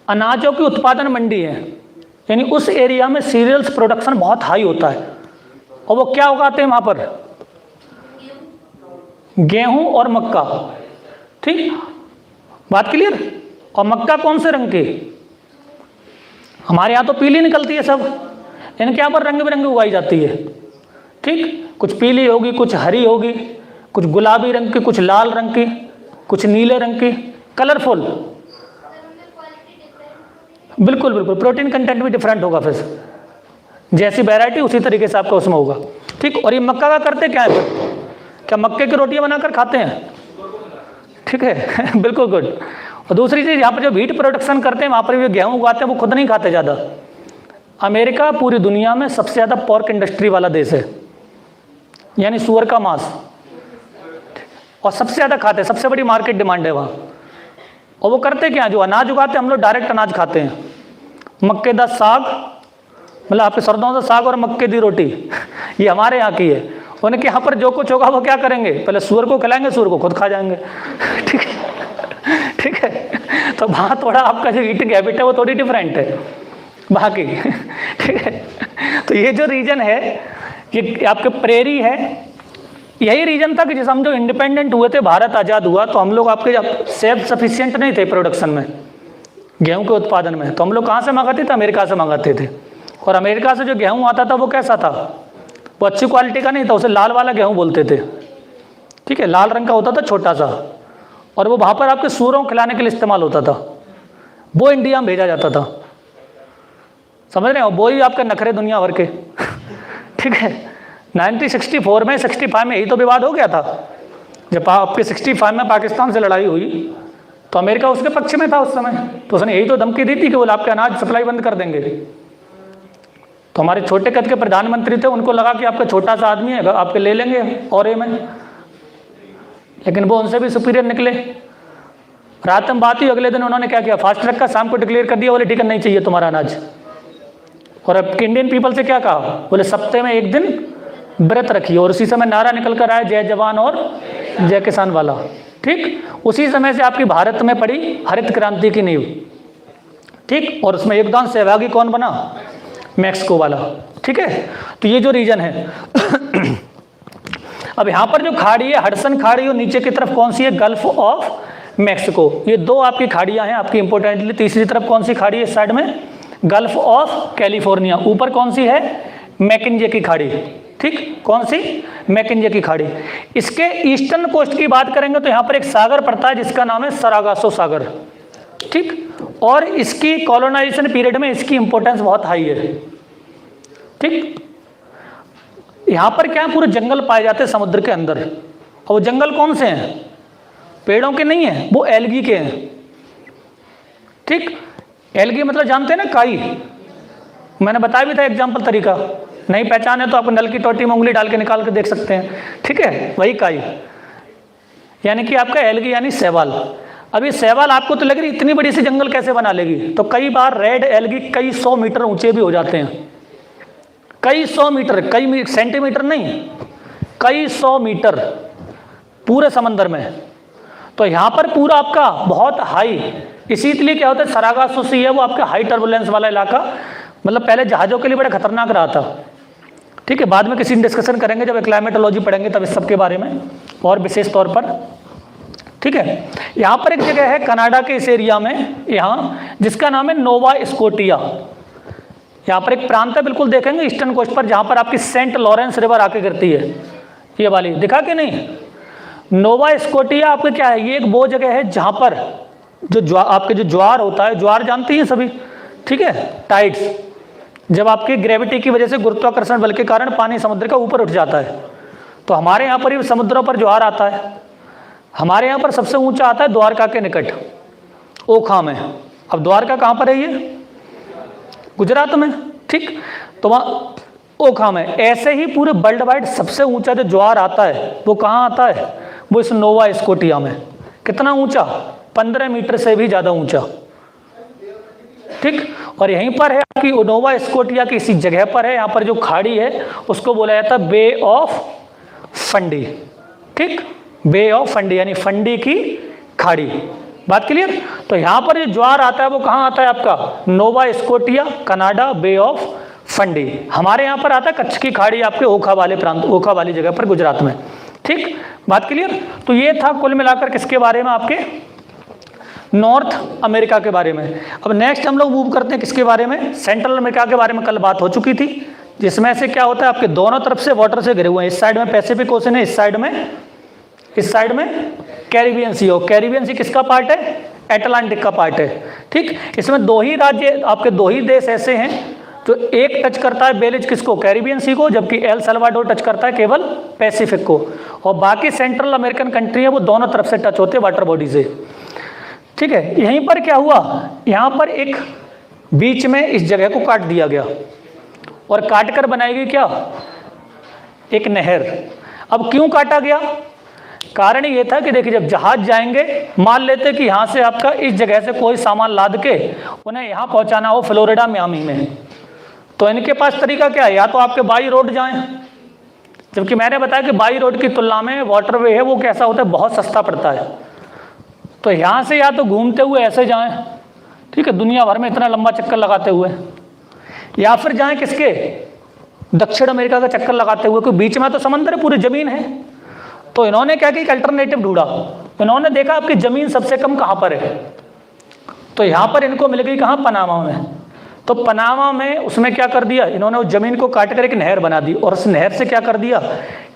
अनाजों की उत्पादन मंडी है, यानी उस एरिया में सीरियल्स प्रोडक्शन बहुत हाई होता है। और वो क्या उगाते हैं वहाँ पर, गेहूं और मक्का, ठीक, बात क्लियर। और मक्का कौन से रंग की, हमारे यहाँ तो पीली निकलती है सब, इनके यहाँ पर रंग बिरंगी उगाई जाती है, ठीक, कुछ पीली होगी, कुछ हरी होगी, कुछ गुलाबी रंग की, कुछ लाल रंग की, कुछ नीले रंग की, कलरफुल। बिल्कुल बिल्कुल, प्रोटीन कंटेंट भी डिफरेंट होगा, फिर जैसी वैरायटी उसी तरीके से आपका उसमें होगा, ठीक। और ये मक्का का करते क्या है फिर, क्या मक्के की रोटियां बनाकर खाते हैं, ठीक है बिल्कुल गुड। और दूसरी चीज़ यहाँ पर जो व्हीट प्रोडक्शन करते हैं वहाँ पर भी गेहूँ उगाते हैं, वो खुद नहीं खाते ज़्यादा। अमेरिका पूरी दुनिया में सबसे ज़्यादा पोर्क इंडस्ट्री वाला देश है, यानी सुअर का मांस, और सबसे ज़्यादा खाते हैं, सबसे बड़ी मार्केट डिमांड है वहाँ। और वो करते क्या, जो अनाज उगाते हैं हम लोग डायरेक्ट अनाज खाते हैं, मक्के दा साग, मतलब आपके सरदों से साग और मक्के दी रोटी ये हमारे यहाँ की है। उनके यहाँ पर जो कुछ होगा वो क्या करेंगे, पहले सूअर को खिलाएंगे, सूअर को खुद खा जाएंगे ठीक है, ठीक है। तो वहाँ थोड़ा आपका जो ईटिंग हैबिट है वो थोड़ी डिफरेंट है बाकी ठीक है। तो ये जो रीजन है ये आपके प्रेरी है, यही रीजन था कि जैसे हम जो इंडिपेंडेंट हुए थे, भारत आज़ाद हुआ, तो हम लोग आपके जब सेल्फ सफिशिएंट नहीं थे प्रोडक्शन में, गेहूं के उत्पादन में, तो हम लोग कहाँ से मंगाते थे, अमेरिका से मंगाते थे। और अमेरिका से जो गेहूं आता था वो कैसा था, वो अच्छी क्वालिटी का नहीं था, उसे लाल वाला गेहूं बोलते थे, ठीक है, लाल रंग का होता था छोटा सा, और वो वहाँ पर आपके सूअरों को खिलाने के लिए इस्तेमाल होता था, वो इंडिया में भेजा जाता था, समझ रहे हो, वो ही आपके नखरे दुनिया भर के ठीक है। 1964 में 65 में यही तो विवाद हो गया था, जब आपके 65 में पाकिस्तान से लड़ाई हुई तो अमेरिका उसके पक्ष में था उस समय, तो उसने यही तो धमकी दी थी कि वो आपके अनाज सप्लाई बंद कर देंगे। तो हमारे छोटे कद के प्रधानमंत्री थे, उनको लगा कि आपका छोटा सा आदमी है, आपके ले लेंगे और में, लेकिन वो उनसे भी सुपीरियर निकले। रात में बात हुई, अगले दिन उन्होंने क्या किया, फास्ट ट्रैक का शाम को डिक्लेयर कर दिया, बोले ठीक है नहीं चाहिए तुम्हारा अनाज। और अब इंडियन पीपल से क्या कहा, बोले सप्ताह में एक दिन व्रत रखिए। और उसी समय नारा निकल कर आया जय जवान और जय किसान वाला। ठीक, उसी समय से आपकी भारत में पड़ी हरित क्रांति की नींव। ठीक, और उसमें योगदान सहभागी कौन बना, मैक्सिको वाला। ठीक है, तो ये जो रीजन है अब यहाँ पर जो खाड़ी है हडसन खाड़ी, और नीचे की तरफ कौन सी है, गल्फ ऑफ मैक्सिको। ये दो आपकी खाड़ियाँ हैं आपकी इंपॉर्टेंटली। तीसरी तरफ कौन सी खाड़ी है इस साइड में, गल्फ ऑफ कैलिफोर्निया। ऊपर कौन सी है, मैकिंजे की खाड़ी। ठीक, कौन सी, मैकिंजे की खाड़ी। इसके ईस्टर्न कोस्ट की बात करेंगे तो यहाँ पर एक सागर पड़ता है जिसका नाम है सरागासो सागर। ठीक, और इसकी कॉलोनाइजेशन पीरियड में इसकी इंपॉर्टेंस बहुत हाई है। ठीक, यहाँ पर क्या है, पूरे जंगल पाए जाते हैं समुद्र के अंदर। और वो जंगल कौन से हैं, पेड़ों के नहीं है, वो एल्गी के हैं। ठीक, एल्गी मतलब जानते हैं ना, काई। मैंने बताया भी था एग्जाम्पल तरीका, नहीं पहचाने तो आपको नल की टोटी में उंगली डाल के निकाल के देख सकते हैं। ठीक है, वही काई, यानी कि आपका एल्गी यानी शैवाल। अभी शैवाल आपको तो लग रही इतनी बड़ी सी जंगल कैसे बना लेगी, तो कई बार रेड एल्गी कई 100 मीटर ऊंचे भी हो जाते हैं। कई 100 मीटर, कई सेंटीमीटर नहीं, कई 100 मीटर पूरे समंदर में। तो यहाँ पर पूरा आपका बहुत हाई, इसीलिए क्या होता है सरागासो सी है वो आपका हाई टर्बुलेंस वाला इलाका, मतलब पहले जहाज़ों के लिए बड़ा खतरनाक रहा था। ठीक है, बाद में किसी डिस्कशन करेंगे जब क्लाइमेटोलॉजी पढ़ेंगे तब इस सब के बारे में और विशेष तौर पर। ठीक है, यहाँ पर एक जगह है कनाडा के इस एरिया में यहाँ, जिसका नाम है नोवा स्कोटिया। यहाँ पर एक प्रांत है बिल्कुल देखेंगे ईस्टर्न कोस्ट पर, जहाँ पर आपकी सेंट लॉरेंस रिवर आके गिरती है, ये वाली दिखा कि नहीं। नोवा स्कोटिया आपके क्या है, ये एक वो जगह है जहाँ पर जो आपके जो ज्वार होता है, ज्वार जानती हैं सभी। ठीक है, टाइड्स, जब आपकी ग्रेविटी की वजह से गुरुत्वाकर्षण बल के कारण पानी समुद्र का ऊपर उठ जाता है, तो हमारे यहाँ पर ही समुद्रों पर ज्वार आता है। हमारे यहाँ पर सबसे ऊंचा आता है द्वारका के निकट, ओखा में। अब द्वारका कहाँ पर है, ये गुजरात में। ठीक, तो वहाँ ओखा में। ऐसे ही पूरे वर्ल्ड वाइड सबसे ऊंचा जो ज्वार आता है वो कहाँ आता है, वो इस नोवा स्कोटिया में। कितना ऊंचा, 15 मीटर से भी ज़्यादा ऊंचा। ठीक, और यहीं पर है आपकी नोवा स्कोटिया की इसी जगह पर है, यहाँ पर जो खाड़ी है उसको बोला जाता है बे ऑफ फंडी। ठीक, बे ऑफ फंडी यानी फंडी की खाड़ी। बात क्लियर। तो यहाँ पर जो ज्वार आता है वो कहाँ आता है आपका, Nova Scotia, Canada, Bay of Fundy. हमारे यहाँ पर आता है कच्छ की खाड़ी आपके ओखा वाले प्रांत, ओखा वाली जगह पर गुजरात में। ठीक, बात क्लियर। तो ये था कुल मिलाकर किसके बारे में, आपके नॉर्थ अमेरिका के बारे में। अब नेक्स्ट हम लोग मूव करते हैं किसके बारे में, सेंट्रल अमेरिका के बारे में कल बात हो चुकी थी, जिसमें से क्या होता है आपके दोनों तरफ से वाटर से घिरे हुए हैं। इस साइड में पैसिफिक ओशन है, इस साइड में कैरिबियन सी हो। कैरिबियन सी किसका पार्ट है, अटलांटिक का पार्ट है। ठीक, इसमें दो ही राज्य आपके, दो ही देश ऐसे हैं जो एक टच करता है बेलिज किसको, कैरिबियन सी को, जबकि एल सल्वाडोर टच करता है केवल पैसिफिक को, और बाकी सेंट्रल अमेरिकन कंट्री है वो दोनों तरफ से टच होते हैं वाटर बॉडी से। ठीक है, यहीं पर क्या हुआ, यहाँ पर एक बीच में इस जगह को काट दिया गया और काट कर बनाई गई क्या, एक नहर। अब क्यों काटा गया, कारण ये था कि देखिए जब जहाज जाएंगे, मान लेते कि यहाँ से आपका इस जगह से कोई सामान लाद के उन्हें यहाँ पहुँचाना हो फ्लोरिडा मियामी में, तो इनके पास तरीका क्या है, या तो आपके बाई रोड जाएं, जबकि मैंने बताया कि बाई रोड की तुलना में वाटरवे है वो कैसा होता है, बहुत सस्ता पड़ता है। तो यहाँ से या तो घूमते हुए ऐसे जाएं, ठीक है, दुनिया भर में इतना लंबा चक्कर लगाते हुए, या फिर जाएं किसके, दक्षिण अमेरिका का चक्कर लगाते हुए, क्योंकि बीच में तो समंदर है, पूरी जमीन है। तो इन्होंने क्या किया, अल्टरनेटिव ढूंढा। इन्होंने देखा आपकी जमीन सबसे कम कहाँ पर है, तो यहाँ पर इनको मिल गई कहाँ, पनामा में। तो पनामा में उसमें क्या कर दिया इन्होंने, उस जमीन को काट कर एक नहर बना दी, और उस नहर से क्या कर दिया,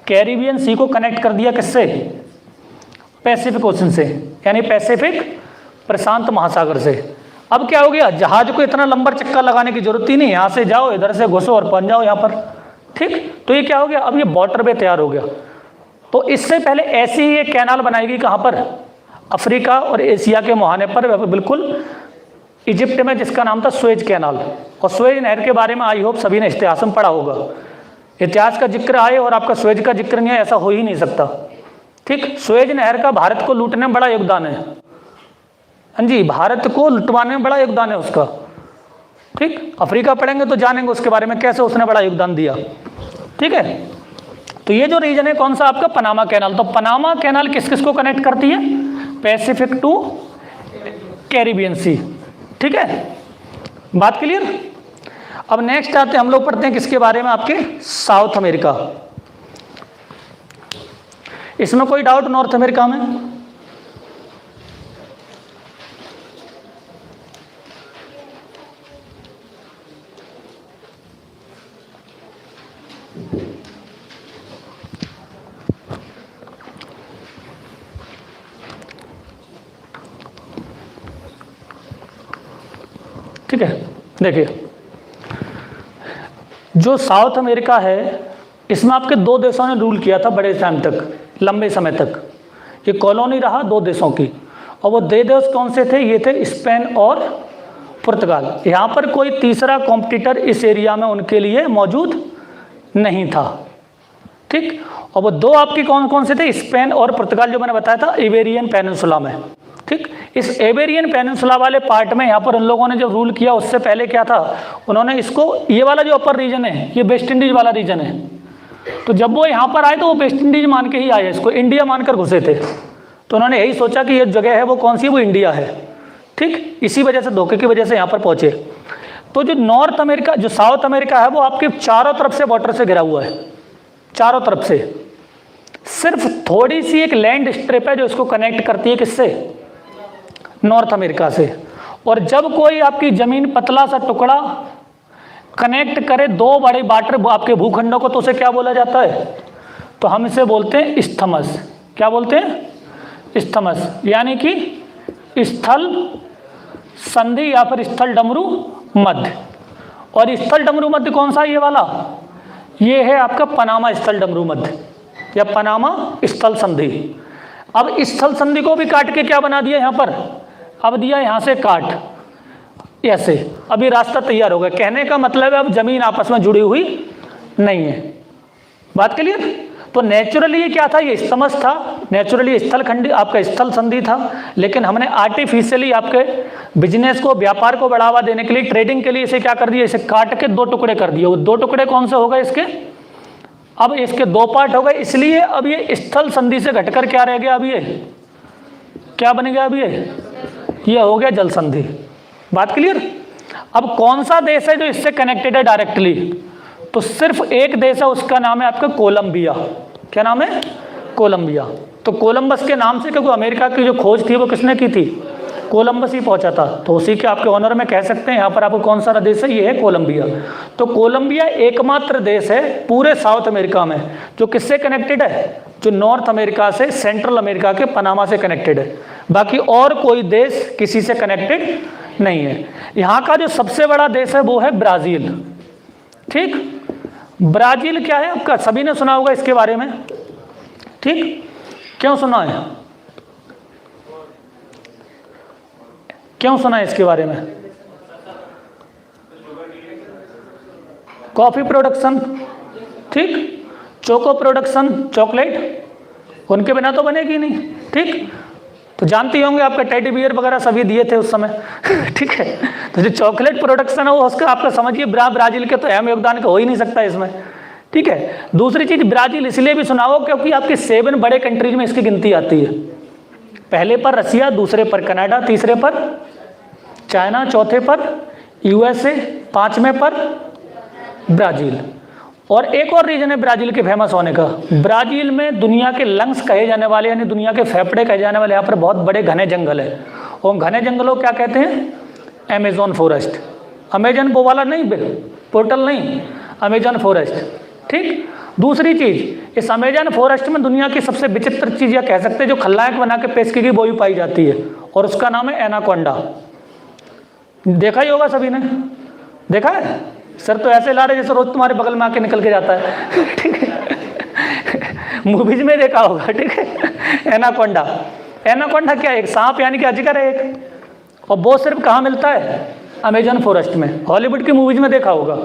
कैरिबियन सी को कनेक्ट कर दिया किससे, पैसिफिक ओशन से, यानी पैसिफिक प्रशांत महासागर से। अब क्या हो गया, जहाज को इतना लंबा चक्कर लगाने की जरूरत ही नहीं, यहाँ से जाओ, इधर से घुसो और पहुंच जाओ यहाँ पर। ठीक, तो ये क्या हो गया, अब ये वाटरवे तैयार हो गया। तो इससे पहले ऐसी ही एक कैनाल बनाई गई कहाँ पर, अफ्रीका और एशिया के मुहाने पर, बिल्कुल इजिप्ट में, जिसका नाम था स्वेज कैनाल। और स्वेज नहर के बारे में आई होप सभी ने इतिहास में पढ़ा होगा। इतिहास का जिक्र आए और आपका स्वेज का जिक्र नहीं है, ऐसा हो ही नहीं सकता। ठीक, सुएज नहर का भारत को लूटने में बड़ा योगदान है। हाँ जी, भारत को लुटवाने में बड़ा योगदान है उसका। ठीक, अफ्रीका पढ़ेंगे तो जानेंगे उसके बारे में कैसे उसने बड़ा योगदान दिया। ठीक है, तो ये जो रीजन है कौन सा आपका, पनामा कैनाल। तो पनामा कैनाल किस किस को कनेक्ट करती है, पैसिफिक टू कैरिबियन सी। ठीक है, बात क्लियर। अब नेक्स्ट आते हैं, हम लोग पढ़ते हैं किसके बारे में, आपके साउथ अमेरिका। इसमें कोई डाउट नॉर्थ अमेरिका में? ठीक है, देखिए जो साउथ अमेरिका है इसमें आपके दो देशों ने रूल किया था बड़े टाइम तक, लंबे समय तक। ये कॉलोनी रहा दो देशों की, और वो दो देश कौन से थे, ये थे स्पेन और पुर्तगाल। यहाँ पर कोई तीसरा कॉम्पिटिटर इस एरिया में उनके लिए मौजूद नहीं था। ठीक, और वो दो आपकी कौन कौन से थे, स्पेन और पुर्तगाल, जो मैंने बताया था इबेरियन पेनिनसुला में। ठीक, इस इबेरियन पेनिनसुला वाले पार्ट में यहाँ पर उन लोगों ने जो रूल किया उससे पहले क्या था, उन्होंने इसको, ये वाला जो अपर रीजन है ये वेस्ट इंडीज वाला रीजन है। तो जब वो यहाँ पर आए तो वो वेस्ट इंडीज मान के ही आए, इसको इंडिया मानकर घुसे थे। तो उन्होंने यही सोचा कि ये जगह है वो कौन सी है, वो इंडिया है। ठीक, इसी वजह से, धोखे की वजह से यहाँ पर पहुँचे। तो जो नॉर्थ अमेरिका, जो साउथ अमेरिका है वो आपके चारों तरफ से वाटर से घिरा हुआ है, चारों तरफ से। सिर्फ थोड़ी सी एक लैंड स्ट्रिप है जो इसको कनेक्ट करती है किससे, नॉर्थ अमेरिका से। और जब कोई आपकी जमीन पतला सा टुकड़ा कनेक्ट करे दो बड़े वाटर आपके भूखंडों को, तो उसे क्या बोला जाता है, तो हम इसे बोलते हैं इस्थमस। क्या बोलते हैं, इस्थमस, यानी कि स्थल संधि या फिर स्थल डमरू मध्य। और स्थल डमरू मध्य कौन सा, ये वाला, ये है आपका पनामा स्थल डमरू मध्य या पनामा स्थल संधि। अब स्थल संधि को भी काट के क्या बना दिया यहाँ पर, अब दिया यहाँ से काट, ऐसे अभी रास्ता तैयार हो गया। कहने का मतलब है अब जमीन आपस में जुड़ी हुई नहीं है। बात क्लियर। तो नेचुरली ये क्या था, ये इस्थमस था, नेचुरली स्थल खंडी आपका स्थल संधि था। लेकिन हमने आर्टिफिशियली आपके बिजनेस को, व्यापार को बढ़ावा देने के लिए, ट्रेडिंग के लिए इसे क्या कर दिया, इसे काट के दो टुकड़े कर दिए। वो दो टुकड़े कौन से हो गए इसके, अब इसके दो पार्ट हो गए। इसलिए अब ये स्थल संधि से घटकर क्या रह गया, अब ये क्या बन गया, अब ये हो गया जल संधि। बात क्लियर। अब कौन सा देश है जो इससे कनेक्टेड है डायरेक्टली, तो सिर्फ एक देश है, उसका नाम है आपका कोलंबिया। क्या नाम है, कोलंबिया। तो कोलंबस के नाम से, क्योंकि अमेरिका की जो खोज थी वो किसने की थी, कोलंबस ही पहुंचा था, तो उसी के आपके ऑनर में कह सकते हैं। यहाँ पर आपको कौन सा देश है, ये है कोलंबिया। तो कोलंबिया एकमात्र देश है पूरे साउथ अमेरिका में जो किससे कनेक्टेड है, जो नॉर्थ अमेरिका से, सेंट्रल अमेरिका के पनामा से कनेक्टेड है। बाकी और कोई देश किसी से कनेक्टेड नहीं है। यहाँ का जो सबसे बड़ा देश है वो है ब्राजील। ठीक, ब्राजील क्या है आपका, सभी ने सुना होगा इसके बारे में। ठीक, क्यों सुना है, क्यों सुना है इसके बारे में, कॉफी प्रोडक्शन, ठीक, चोको प्रोडक्शन, चॉकलेट, उनके बिना तो बनेगी नहीं। ठीक, तो जानते होंगे आपका टेडी बियर वगैरह सभी दिए थे उस समय। ठीक है, तो जो चॉकलेट प्रोडक्शन है वो उसका आपका समझिए ब्राजील के तो अहम योगदान का हो ही नहीं सकता इसमें। ठीक है, दूसरी चीज ब्राजील इसलिए भी सुना हो क्योंकि आपके 7 बड़े कंट्रीज में इसकी गिनती आती है। पहले पर रसिया, दूसरे पर कनाडा, तीसरे पर चाइना, चौथे पर यूएसए, 5वें पर ब्राजील। और एक और रीजन है ब्राजील के फेमस होने का, ब्राजील में दुनिया के लंग्स कहे जाने वाले, यानी दुनिया के फेफड़े कहे जाने वाले यहाँ पर बहुत बड़े घने जंगल है। और घने जंगलों क्या कहते हैं, अमेजोन फॉरेस्ट। अमेजन वो वाला नहीं, पोर्टल नहीं, अमेजन फॉरेस्ट। ठीक, दूसरी चीज, इस अमेजन फॉरेस्ट में दुनिया की सबसे विचित्र चीज या कह सकते हैं जो खलनायक बना के पेश की गई वो भी पाई जाती है, और उसका नाम है एनाकोंडा। देखा ही होगा सभी ने, देखा है, सर तो ऐसे ला रहे जैसे रोज तुम्हारे बगल में आके निकल के जाता है। ठीक है, मूवीज में देखा होगा। ठीक है, एनाकोंडा। एनाकोंडा क्या है, एक सांप यानी कि अजगर है एक, और वो सिर्फ कहाँ मिलता है, अमेजन फॉरेस्ट में। हॉलीवुड की मूवीज में देखा होगा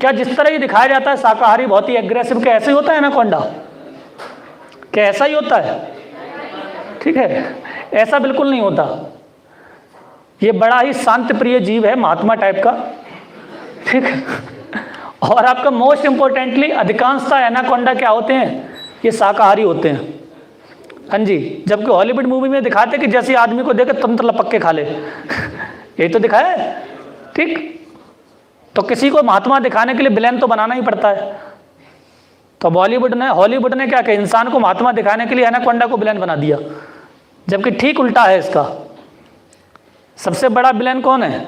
क्या, जिस तरह ये दिखाया जाता है शाकाहारी, बहुत ही एग्रेसिव, क्या ऐसे ही होता है एनाकोंडा। क्या ऐसा ही होता है? ठीक है, ऐसा बिल्कुल नहीं होता। ये बड़ा ही शांत प्रिय जीव है, महात्मा टाइप का, ठीक है। और आपका मोस्ट इंपॉर्टेंटली अधिकांशतः एनाकोंडा क्या होते हैं? ये शाकाहारी होते हैं। हाँ जी, जबकि हॉलीवुड मूवी में दिखाते कि जैसे आदमी को देखे तंत्र लपक के खा ले यही तो दिखाया है, ठीक। तो किसी को महात्मा दिखाने के लिए विलेन तो बनाना ही पड़ता है। तो हॉलीवुड ने क्या किया, इंसान को महात्मा दिखाने के लिए एनाकोंडा को विलेन बना दिया, जबकि ठीक उल्टा है इसका। सबसे बड़ा विलेन कौन है?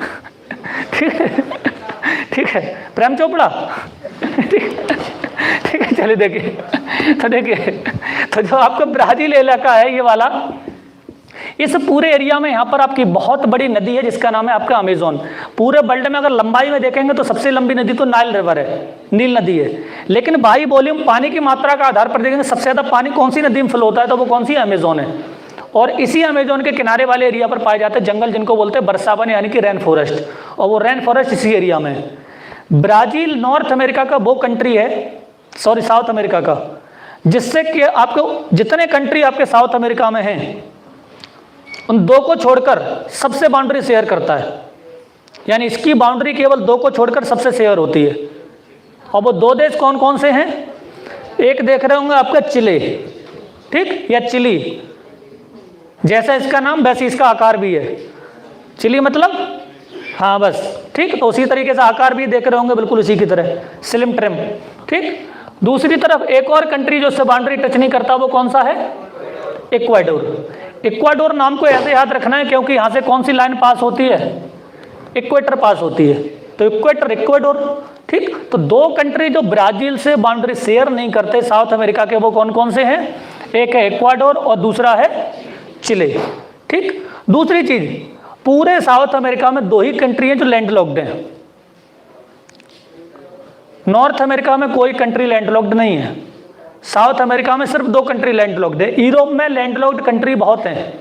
ठीक है, प्रेम चोपड़ा। ठीक है, चलिए देखिए। तो देखिए, तो जो आपका ब्राजील इलाका है ये वाला, इस पूरे एरिया में यहाँ पर आपकी बहुत बड़ी नदी है जिसका नाम है आपका अमेज़न। पूरे वर्ल्ड में अगर लंबाई में देखेंगे तो सबसे लंबी नदी तो नाइल रिवर है, नील नदी है। लेकिन बाई वॉल्यूम पानी की मात्रा का आधार पर देखेंगे सबसे ज़्यादा पानी कौन सी नदी में फ्लो होता है, तो वो कौन सी? अमेज़न है। और इसी अमेज़न के किनारे वाले एरिया पर पाए जाते हैं जंगल, जिनको बोलते हैं बरसावन यानी कि रेन फॉरेस्ट, और वो रेन फॉरेस्ट इसी एरिया में है। ब्राजील नॉर्थ अमेरिका का वो कंट्री है, सॉरी साउथ अमेरिका का, जिससे कि आपको जितने कंट्री आपके साउथ अमेरिका में हैं उन दो को छोड़कर सबसे बाउंड्री शेयर करता है। यानी इसकी बाउंड्री केवल दो को छोड़कर सबसे शेयर होती है। और वो दो देश कौन कौन से हैं? एक देख रहे होंगे आपका चिले, ठीक, या चिली, जैसा इसका नाम वैसे इसका आकार भी है। चिली मतलब, हाँ बस, ठीक। तो उसी तरीके से आकार भी देख रहे होंगे बिल्कुल उसी की तरह, स्लिम ट्रिम, ठीक। दूसरी तरफ एक और कंट्री जो उससे बाउंड्री टच नहीं करता, वो कौन सा है? इक्वाडोर। इक्वाडोर नाम को ऐसे याद रखना है क्योंकि यहाँ से कौन सी लाइन पास होती है? इक्वेटर पास होती है। तो इक्वेटर, इक्वाडोर, ठीक। तो दो कंट्री जो ब्राजील से बाउंड्री शेयर नहीं करते साउथ अमेरिका के, वो कौन कौन से हैं? एक है इक्वाडोर और दूसरा है चिले, ठीक। दूसरी चीज, पूरे साउथ अमेरिका में दो ही कंट्री हैं जो लैंडलॉक्ड हैं। नॉर्थ अमेरिका में कोई कंट्री लैंडलॉक्ड नहीं है, साउथ अमेरिका में सिर्फ दो कंट्री लैंडलॉक्ड है। यूरोप में लैंडलॉक्ड कंट्री बहुत हैं,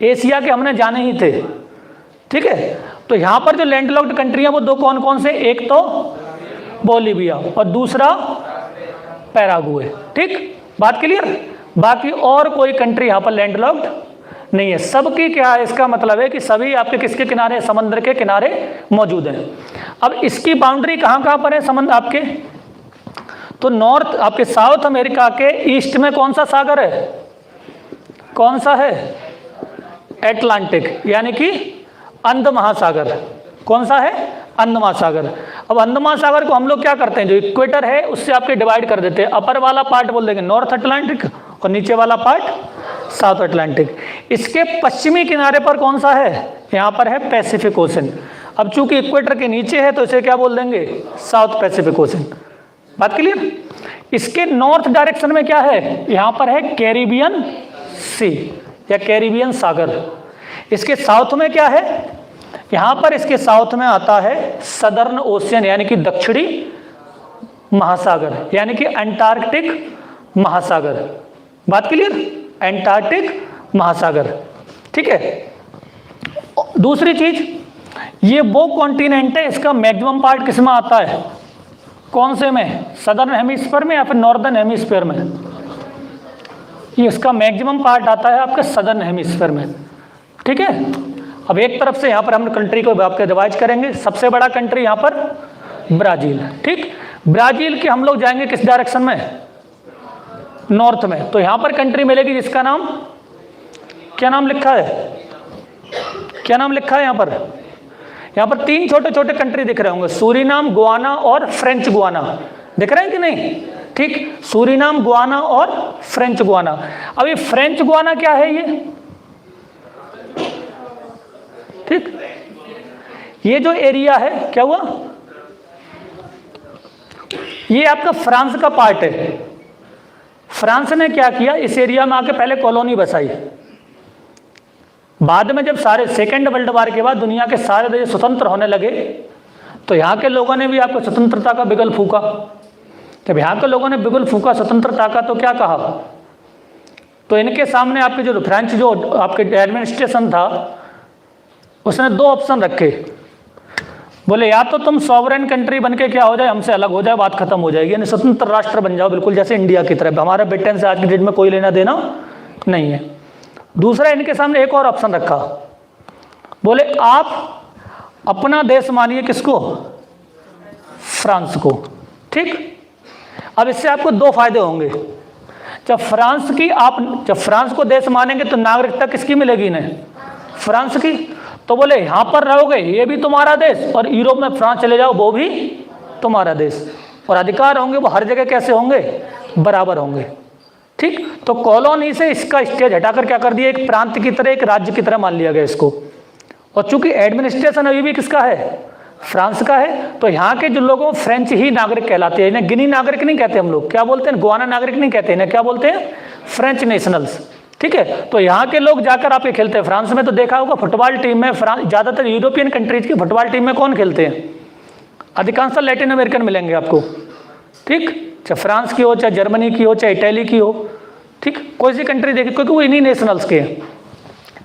एशिया के हमने जाने ही थे, ठीक है। तो यहाँ पर जो लैंडलॉक्ड कंट्री है वो दो कौन कौन से? एक तो बोलीविया और दूसरा पैराग्वे, ठीक। बात क्लियर? बाकी और कोई कंट्री यहाँ पर लैंडलॉक्ड नहीं है। सबकी क्या है, इसका मतलब है कि सभी आपके किसके किनारे? समंदर के किनारे मौजूद हैं। अब इसकी बाउंड्री कहाँ कहाँ पर है समंदर आपके? तो नॉर्थ आपके साउथ अमेरिका के ईस्ट में कौन सा सागर है? कौन सा है? एटलांटिक, यानी कि अंध महासागर। कौन सा है? अंध महासागर। अब अंध महासागर को हम लोग क्या करते हैं, जो इक्वेटर है उससे आपके डिवाइड कर देते हैं। अपर वाला पार्ट बोल देंगे नॉर्थ अटलांटिक और नीचे वाला पार्ट साउथ अटलांटिक। इसके पश्चिमी किनारे पर कौन सा है? यहाँ पर है पैसिफिक ओशन। अब चूंकि इक्वेटर के नीचे है तो इसे क्या बोल देंगे? South Pacific ocean. बात क्लियर? इसके नॉर्थ डायरेक्शन में क्या है? यहाँ पर है कैरिबियन सी या कैरिबियन सागर। इसके साउथ में क्या है? यहाँ पर इसके साउथ में आता है सदर्न ओशियन यानी कि दक्षिणी महासागर, यानी कि अंटार्कटिक महासागर। बात क्लियर? अंटार्कटिक महासागर, ठीक है। दूसरी चीज, ये वो कॉन्टिनेंट है, इसका मैक्सिमम पार्ट किस में आता है? कौन से में? सदर्न हेमिस्फीयर में या फिर नॉर्दर्न हेमिस्फीयर में? ये इसका मैक्सिमम पार्ट आता है आपके सदर्न हेमिस्फीयर में, ठीक है। अब एक तरफ से यहाँ पर हम कंट्री को आपके डिवाइड करेंगे। सबसे बड़ा कंट्री यहाँ पर ब्राजील, ठीक। ब्राजील के हम लोग जाएंगे किस डायरेक्शन में? नॉर्थ में। तो यहाँ पर कंट्री मिलेगी जिसका नाम, क्या नाम लिखा है? क्या नाम लिखा है यहाँ पर? यहाँ पर तीन छोटे छोटे कंट्री दिख रहे होंगे, सूरीनाम, गुआना और फ्रेंच गुआना। दिख रहे हैं कि नहीं? ठीक, सूरीनाम, गुआना और फ्रेंच गुआना। अब ये फ्रेंच गुआना क्या है ये? ठीक, ये जो एरिया है क्या हुआ? ये आपका फ्रांस का पार्ट है। फ्रांस ने क्या किया, इस एरिया में आके पहले कॉलोनी बसाई। बाद में जब सारे सेकेंड वर्ल्ड वॉर के बाद दुनिया के सारे देश स्वतंत्र होने लगे तो यहाँ के लोगों ने भी आपको स्वतंत्रता का बिगुल फूका। जब यहाँ के लोगों ने बिगुल फूका स्वतंत्रता का, तो क्या कहा? तो इनके सामने आपके जो फ्रेंच जो आपके एडमिनिस्ट्रेशन था उसने दो ऑप्शन रखे। बोले या तो तुम सॉवरेन कंट्री बन के क्या हो जाए, हमसे अलग हो जाए, बात खत्म हो जाएगी, यानी स्वतंत्र राष्ट्र बन जाओ, बिल्कुल जैसे इंडिया की तरह। हमारा ब्रिटेन से आज की डेट में कोई लेना देना नहीं है। दूसरा इनके सामने एक और ऑप्शन रखा, बोले आप अपना देश मानिए किसको, फ्रांस को। ठीक, अब इससे आपको दो फायदे होंगे। जब फ्रांस को देश मानेंगे तो नागरिकता किसकी मिलेगी इन्हें, फ्रांस की। तो बोले यहां पर रहोगे ये भी तुम्हारा देश, और यूरोप में फ्रांस चले जाओ वो भी तुम्हारा देश, और अधिकार होंगे वो हर जगह कैसे होंगे, बराबर होंगे। ठीक, तो कॉलोनी से इसका स्टेज हटाकर क्या कर दिया, एक प्रांत की तरह, एक राज्य की तरह मान लिया गया इसको। और चूंकि एडमिनिस्ट्रेशन अभी भी किसका है, फ्रांस का है, तो यहाँ के जो लोगों फ्रेंच ही नागरिक कहलाते हैं। इन्हें गिनी नागरिक नहीं कहते हम लोग, क्या बोलते हैं, गुआना नागरिक नहीं कहते, इन्हें क्या बोलते हैं, फ्रेंच नेशनल्स। ठीक है, तो यहाँ के लोग जाकर आपके खेलते हैं। फ्रांस में तो देखा होगा फुटबॉल टीम में, ज्यादातर यूरोपियन कंट्रीज की फुटबॉल टीम में कौन खेलते हैं, अधिकांश लैटिन अमेरिकन मिलेंगे आपको। ठीक, चाहे फ्रांस की हो, चाहे जर्मनी की हो, चाहे इटली की हो, ठीक, कोई सी कंट्री देखिए, क्योंकि वो इन्हीं नेशनल्स के हैं।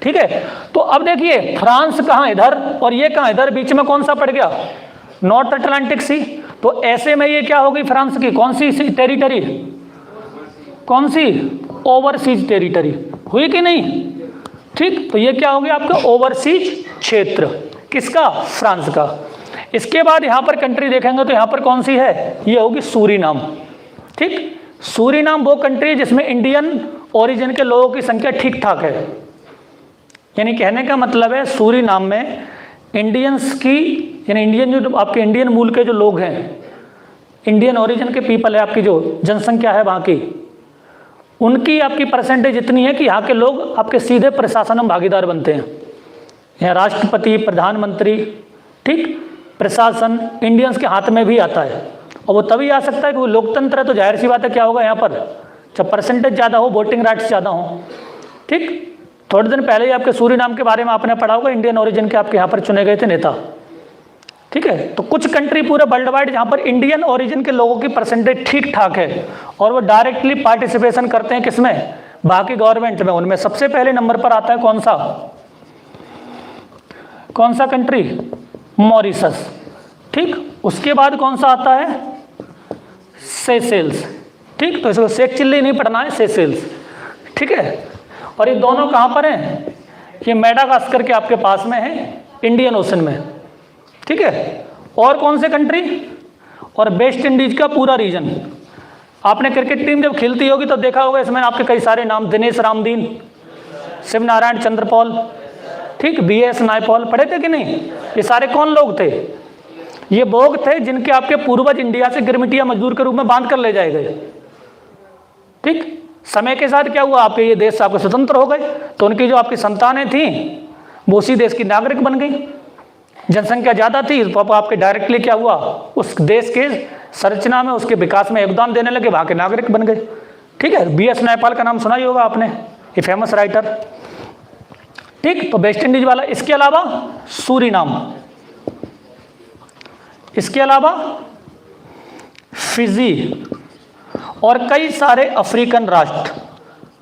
ठीक है, तो अब देखिए फ्रांस कहाँ इधर और ये कहाँ इधर, बीच में कौन सा पड़ गया, नॉर्थ अटलांटिक सी। तो ऐसे में ये क्या होगी, फ्रांस की कौन सी टेरिटरी, कौन सी, ओवरसीज टेरिटरी हुई कि नहीं। ठीक, तो ये क्या हो गया आपका ओवरसीज क्षेत्र, किसका, फ्रांस का। इसके बाद यहां पर कंट्री देखेंगे तो यहां पर कौन सी है, ये होगी सूरीनाम। ठीक, सूरीनाम वो कंट्री जिसमें इंडियन ओरिजिन के लोगों की संख्या ठीक ठाक है। यानी कहने का मतलब है सूरीनाम में इंडियंस की, यानी इंडियन जो आपके इंडियन मूल के जो लोग हैं, इंडियन ओरिजिन के पीपल है, आपकी जो जनसंख्या है वहाँ की, उनकी आपकी परसेंटेज इतनी है कि यहाँ के लोग आपके सीधे प्रशासन में भागीदार बनते हैं। यहाँ राष्ट्रपति, प्रधानमंत्री, ठीक, प्रशासन इंडियंस के हाथ में भी आता है। और वो तभी आ सकता है कि वो लोकतंत्र है, तो जाहिर सी बात है क्या होगा यहाँ पर, जब परसेंटेज ज़्यादा हो, वोटिंग राइट्स ज़्यादा हो। ठीक, थोड़े दिन पहले ही आपके सूरीनाम के बारे में आपने पढ़ा होगा, इंडियन ओरिजिन के आपके यहाँ पर चुने गए थे नेता। ठीक है, तो कुछ कंट्री पूरे वर्ल्ड वाइड जहाँ पर इंडियन ओरिजिन के लोगों की परसेंटेज ठीक ठाक है और वो डायरेक्टली पार्टिसिपेशन करते हैं किसमें, बाकी गवर्नमेंट में। उनमें सबसे पहले नंबर पर आता है कौन सा कंट्री, मॉरिशस। ठीक, उसके बाद कौन सा आता है, सेशेल्स। ठीक, तो इसको शेख चिल्ली नहीं पढ़ना है, सेशेल्स। ठीक है, और ये दोनों कहाँ पर हैं, ये मेडागास्कर के आपके पास में है, इंडियन ओशन में। ठीक है, और कौन से कंट्री, और वेस्ट इंडीज का पूरा रीजन। आपने क्रिकेट टीम जब खेलती होगी तो देखा होगा इसमें आपके कई सारे नाम, दिनेश रामदीन, शिव नारायण चंद्रपॉल, ठीक, BS नायपॉल, पढ़े थे कि नहीं। ये सारे कौन लोग थे, ये लोग थे जिनके आपके पूर्वज इंडिया से गिरमिटिया मजदूर के रूप में बांध कर ले जाए गए। ठीक, समय के साथ क्या हुआ, आपके ये देश आपके स्वतंत्र हो गए, तो उनकी जो आपकी संतानें थी वो उसी देश की नागरिक बन गई। जनसंख्या ज़्यादा थी तो आपके डायरेक्टली क्या हुआ, उस देश के संरचना में, उसके विकास में योगदान देने लगे, वहाँ के नागरिक बन गए। ठीक है, BS नायपॉल का नाम सुना ही होगा आपने, ये फेमस राइटर। ठीक, तो वेस्ट इंडीज वाला। इसके अलावा सूरीनाम, इसके अलावा फिजी और कई सारे अफ्रीकन राष्ट्र।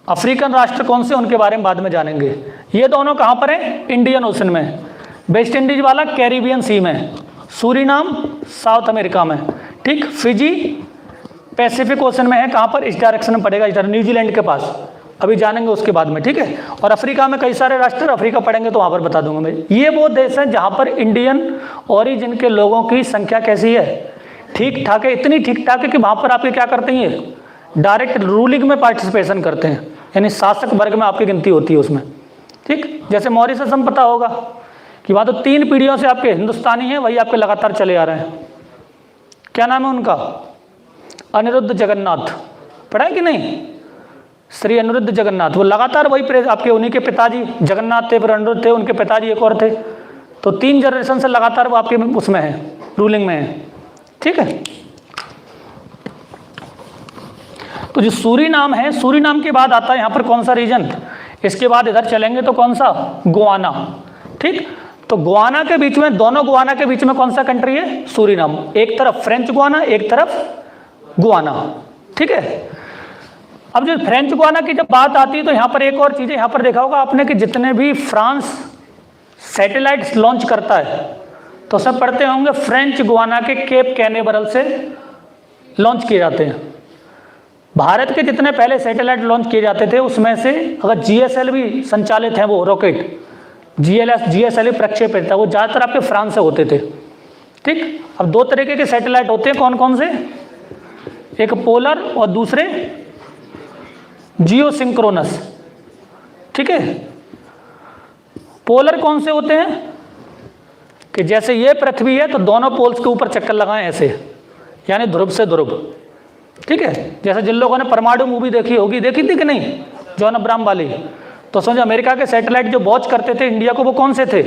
अफ्रीकन राष्ट्र कौन से, उनके बारे में बाद में जानेंगे। ये दोनों कहाँ पर हैं, इंडियन ओशन में। वेस्ट इंडीज वाला कैरिबियन सी में, सूरीनाम साउथ अमेरिका में। ठीक, फिजी पैसिफिक ओशन में है, कहाँ पर, इस डायरेक्शन में पड़ेगा, इधर न्यूजीलैंड के पास, अभी जानेंगे उसके बाद में। ठीक है, और अफ्रीका में कई सारे राष्ट्र, अफ्रीका पढ़ेंगे तो वहाँ पर बता दूंगा मैं। ये वो देश हैं जहाँ पर इंडियन ओरिजिन के लोगों की संख्या कैसी है, ठीक ठाक है। इतनी ठीक ठाक है कि वहाँ पर आपके क्या करते हैं, डायरेक्ट रूलिंग में पार्टिसिपेशन करते हैं, यानी शासक वर्ग में आपकी गिनती होती है उसमें। ठीक, जैसे मॉरिशस हम पता होगा कि वहाँ तो 3 पीढ़ियों से आपके हिंदुस्तानी हैं, वही आपके लगातार चले आ रहे हैं। क्या नाम है उनका, अनिरुद्ध जगन्नाथ, पढ़ा है कि नहीं, श्री अनिरुद्ध जगन्नाथ। वो लगातार वही आपके, उन्हीं के पिताजी जगन्नाथ थे, फिर अनिरुद्ध थे, उनके पिताजी एक और थे, तो 3 जनरेशन से लगातार वो आपके उसमें है, रूलिंग में है। ठीक है, तो जो सूरीनाम है, सूरीनाम के बाद आता है यहाँ पर कौन सा रीजन, इसके बाद इधर चलेंगे तो कौन सा, गुआना। ठीक, तो गुआना के बीच में, दोनों गुआना के बीच में कौन सा कंट्री है, सूरीनाम। एक तरफ फ्रेंच गुआना, एक तरफ गुआना। ठीक है, अब जो फ्रेंच गुआना की जब बात आती है तो यहाँ पर एक और चीज़ है, यहाँ पर देखा होगा आपने कि जितने भी फ्रांस सैटेलाइट्स लॉन्च करता है तो सब पढ़ते होंगे फ्रेंच गुआना के केप कैनेवरल से लॉन्च किए जाते हैं। भारत के जितने पहले सैटेलाइट लॉन्च किए जाते थे उसमें से अगर जीएसएल भी संचालित है, वो रॉकेट जीएसएल प्रक्षेपित था, वो ज़्यादातर आपके फ्रांस से होते थे। ठीक, अब दो तरीके के सैटेलाइट होते हैं, कौन कौन से? एक पोलर और दूसरे जियो सिंक्रोनस। ठीक है, पोलर कौन से होते हैं कि जैसे ये पृथ्वी है तो दोनों पोल्स के ऊपर चक्कर लगाएं ऐसे, यानी ध्रुव से ध्रुव। ठीक है, जैसे जिन लोगों ने परमाणु मूवी देखी होगी, देखी थी कि नहीं, जॉन अब्राहम वाली, तो समझो अमेरिका के सैटेलाइट जो वॉच करते थे इंडिया को, वो कौन से थे?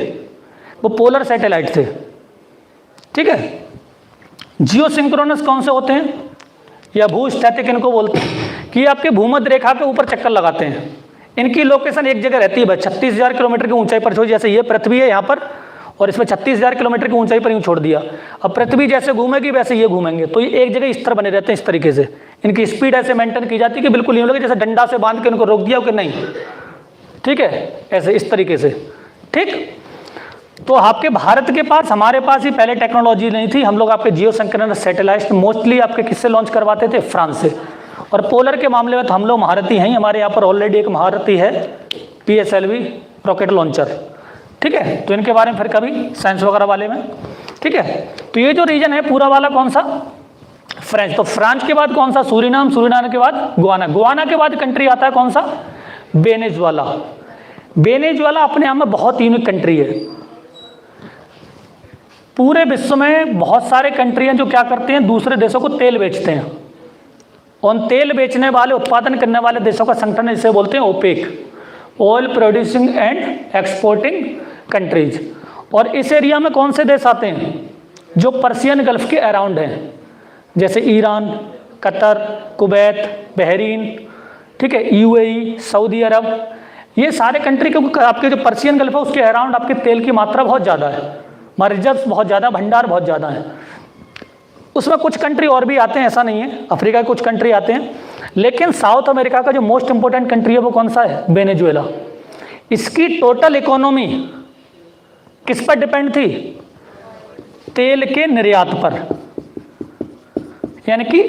वो पोलर सैटेलाइट थे। ठीक है, जियो सिंक्रोनस कौन से होते हैं? या भूस्थैतिक इनको बोलते हैं, कि आपके भूमध्य रेखा के ऊपर चक्कर लगाते हैं। इनकी लोकेशन एक जगह रहती है बस, 36,000 किलोमीटर की ऊंचाई पर छोड़, जैसे ये पृथ्वी है यहाँ पर और इसमें 36,000 किलोमीटर की ऊंचाई पर यूँ छोड़ दिया। अब पृथ्वी जैसे घूमेगी वैसे ये घूमेंगे, तो ये एक जगह स्तर बने रहते हैं इस तरीके से। इनकी स्पीड ऐसे मेंटेन की जाती है कि बिल्कुल यूँ लगे जैसे डंडा से बांध के उनको रोक दिया हो कि नहीं। ठीक है, ऐसे इस तरीके से। ठीक, तो आपके भारत के पास, हमारे पास ही पहले टेक्नोलॉजी नहीं थी। हम लोग आपके जियो सिंक्रोनस सैटेलाइट मोस्टली आपके किससे लॉन्च करवाते थे? फ्रांस से। और पोलर के मामले में तो हम लोग महारथी हैं, हमारे यहाँ पर ऑलरेडी एक महारथी है PSLV रॉकेट लॉन्चर। ठीक है, तो इनके बारे में फिर कभी साइंस वगैरह वाले में। ठीक है, तो ये जो रीजन है पूरा वाला कौन सा? फ्रेंच। तो फ्रांस के बाद कौन सा? सूरीनाम। सूरीनाम के बाद गुआना। गुआना के बाद कंट्री आता है कौन सा? वेनेजुएला। वेनेजुएला अपने आप में बहुत यूनिक कंट्री है। पूरे विश्व में बहुत सारे कंट्री हैं जो क्या करते हैं, दूसरे देशों को तेल बेचते हैं। उन तेल बेचने वाले, उत्पादन करने वाले देशों का संगठन इसे बोलते हैं OPEC, oil producing and exporting countries. और इस एरिया में कौन से देश आते हैं? जो पर्शियन गल्फ के अराउंड हैं, जैसे ईरान, कतर, कुवैत, बहरीन, ठीक है, UAE, सऊदी अरब, ये सारे कंट्री, क्योंकि आपके जो पर्शियन गल्फ है उसके अराउंड आपके तेल की मात्रा बहुत ज़्यादा है, हमारे रिजर्व बहुत ज़्यादा, भंडार बहुत ज़्यादा है। उसमें कुछ कंट्री और भी आते हैं, ऐसा नहीं है, अफ्रीका के कुछ कंट्री आते हैं, लेकिन साउथ अमेरिका का जो मोस्ट इंपॉर्टेंट कंट्री है वो कौन सा है? वेनेजुएला। इसकी टोटल इकोनॉमी किस पर डिपेंड थी? तेल के निर्यात पर, यानी कि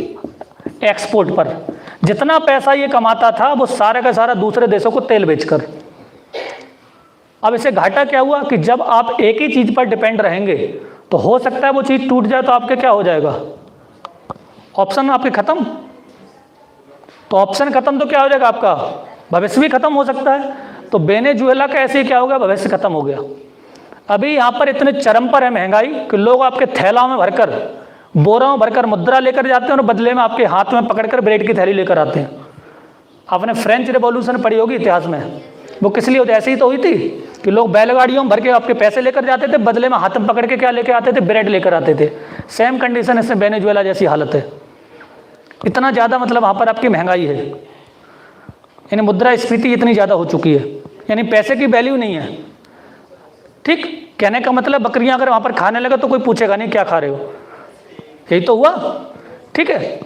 एक्सपोर्ट पर। जितना पैसा ये कमाता था वो सारा का सारा दूसरे देशों को तेल बेचकर। अब इसे घाटा क्या हुआ कि जब आप एक ही चीज पर डिपेंड रहेंगे तो हो सकता है वो चीज टूट जाए, तो आपके क्या हो जाएगा? ऑप्शन आपके खत्म। तो ऑप्शन खत्म तो क्या हो जाएगा? आपका भविष्य भी खत्म हो सकता है। तो वेनेजुएला का ऐसे क्या हो गया? भविष्य खत्म हो गया। अभी यहाँ पर इतने चरम पर है महंगाई कि लोग आपके थैला में भरकर, बोरा में भरकर मुद्रा लेकर जाते हैं और बदले में आपके हाथ में पकड़कर ब्रेड की थैली लेकर आते हैं। आपने फ्रेंच रिवॉल्यूशन पढ़ी होगी इतिहास में, वो किस लिए होती? ऐसी ही तो हुई थी कि लोग बैलगाड़ियों में भर के आपके पैसे लेकर जाते थे, बदले में हाथ में पकड़ के क्या लेकर आते थे? ब्रेड लेकर आते थे। सेम कंडीशन इसमें वेनेजुएला जैसी हालत है। इतना ज़्यादा मतलब वहाँ पर आपकी महंगाई है, यानी मुद्रास्फीति इतनी ज़्यादा हो चुकी है, यानी पैसे की वैल्यू नहीं है। ठीक, कहने का मतलब बकरियां अगर वहाँ पर खाने लगे तो कोई पूछेगा नहीं क्या खा रहे हो, यही तो हुआ। ठीक है,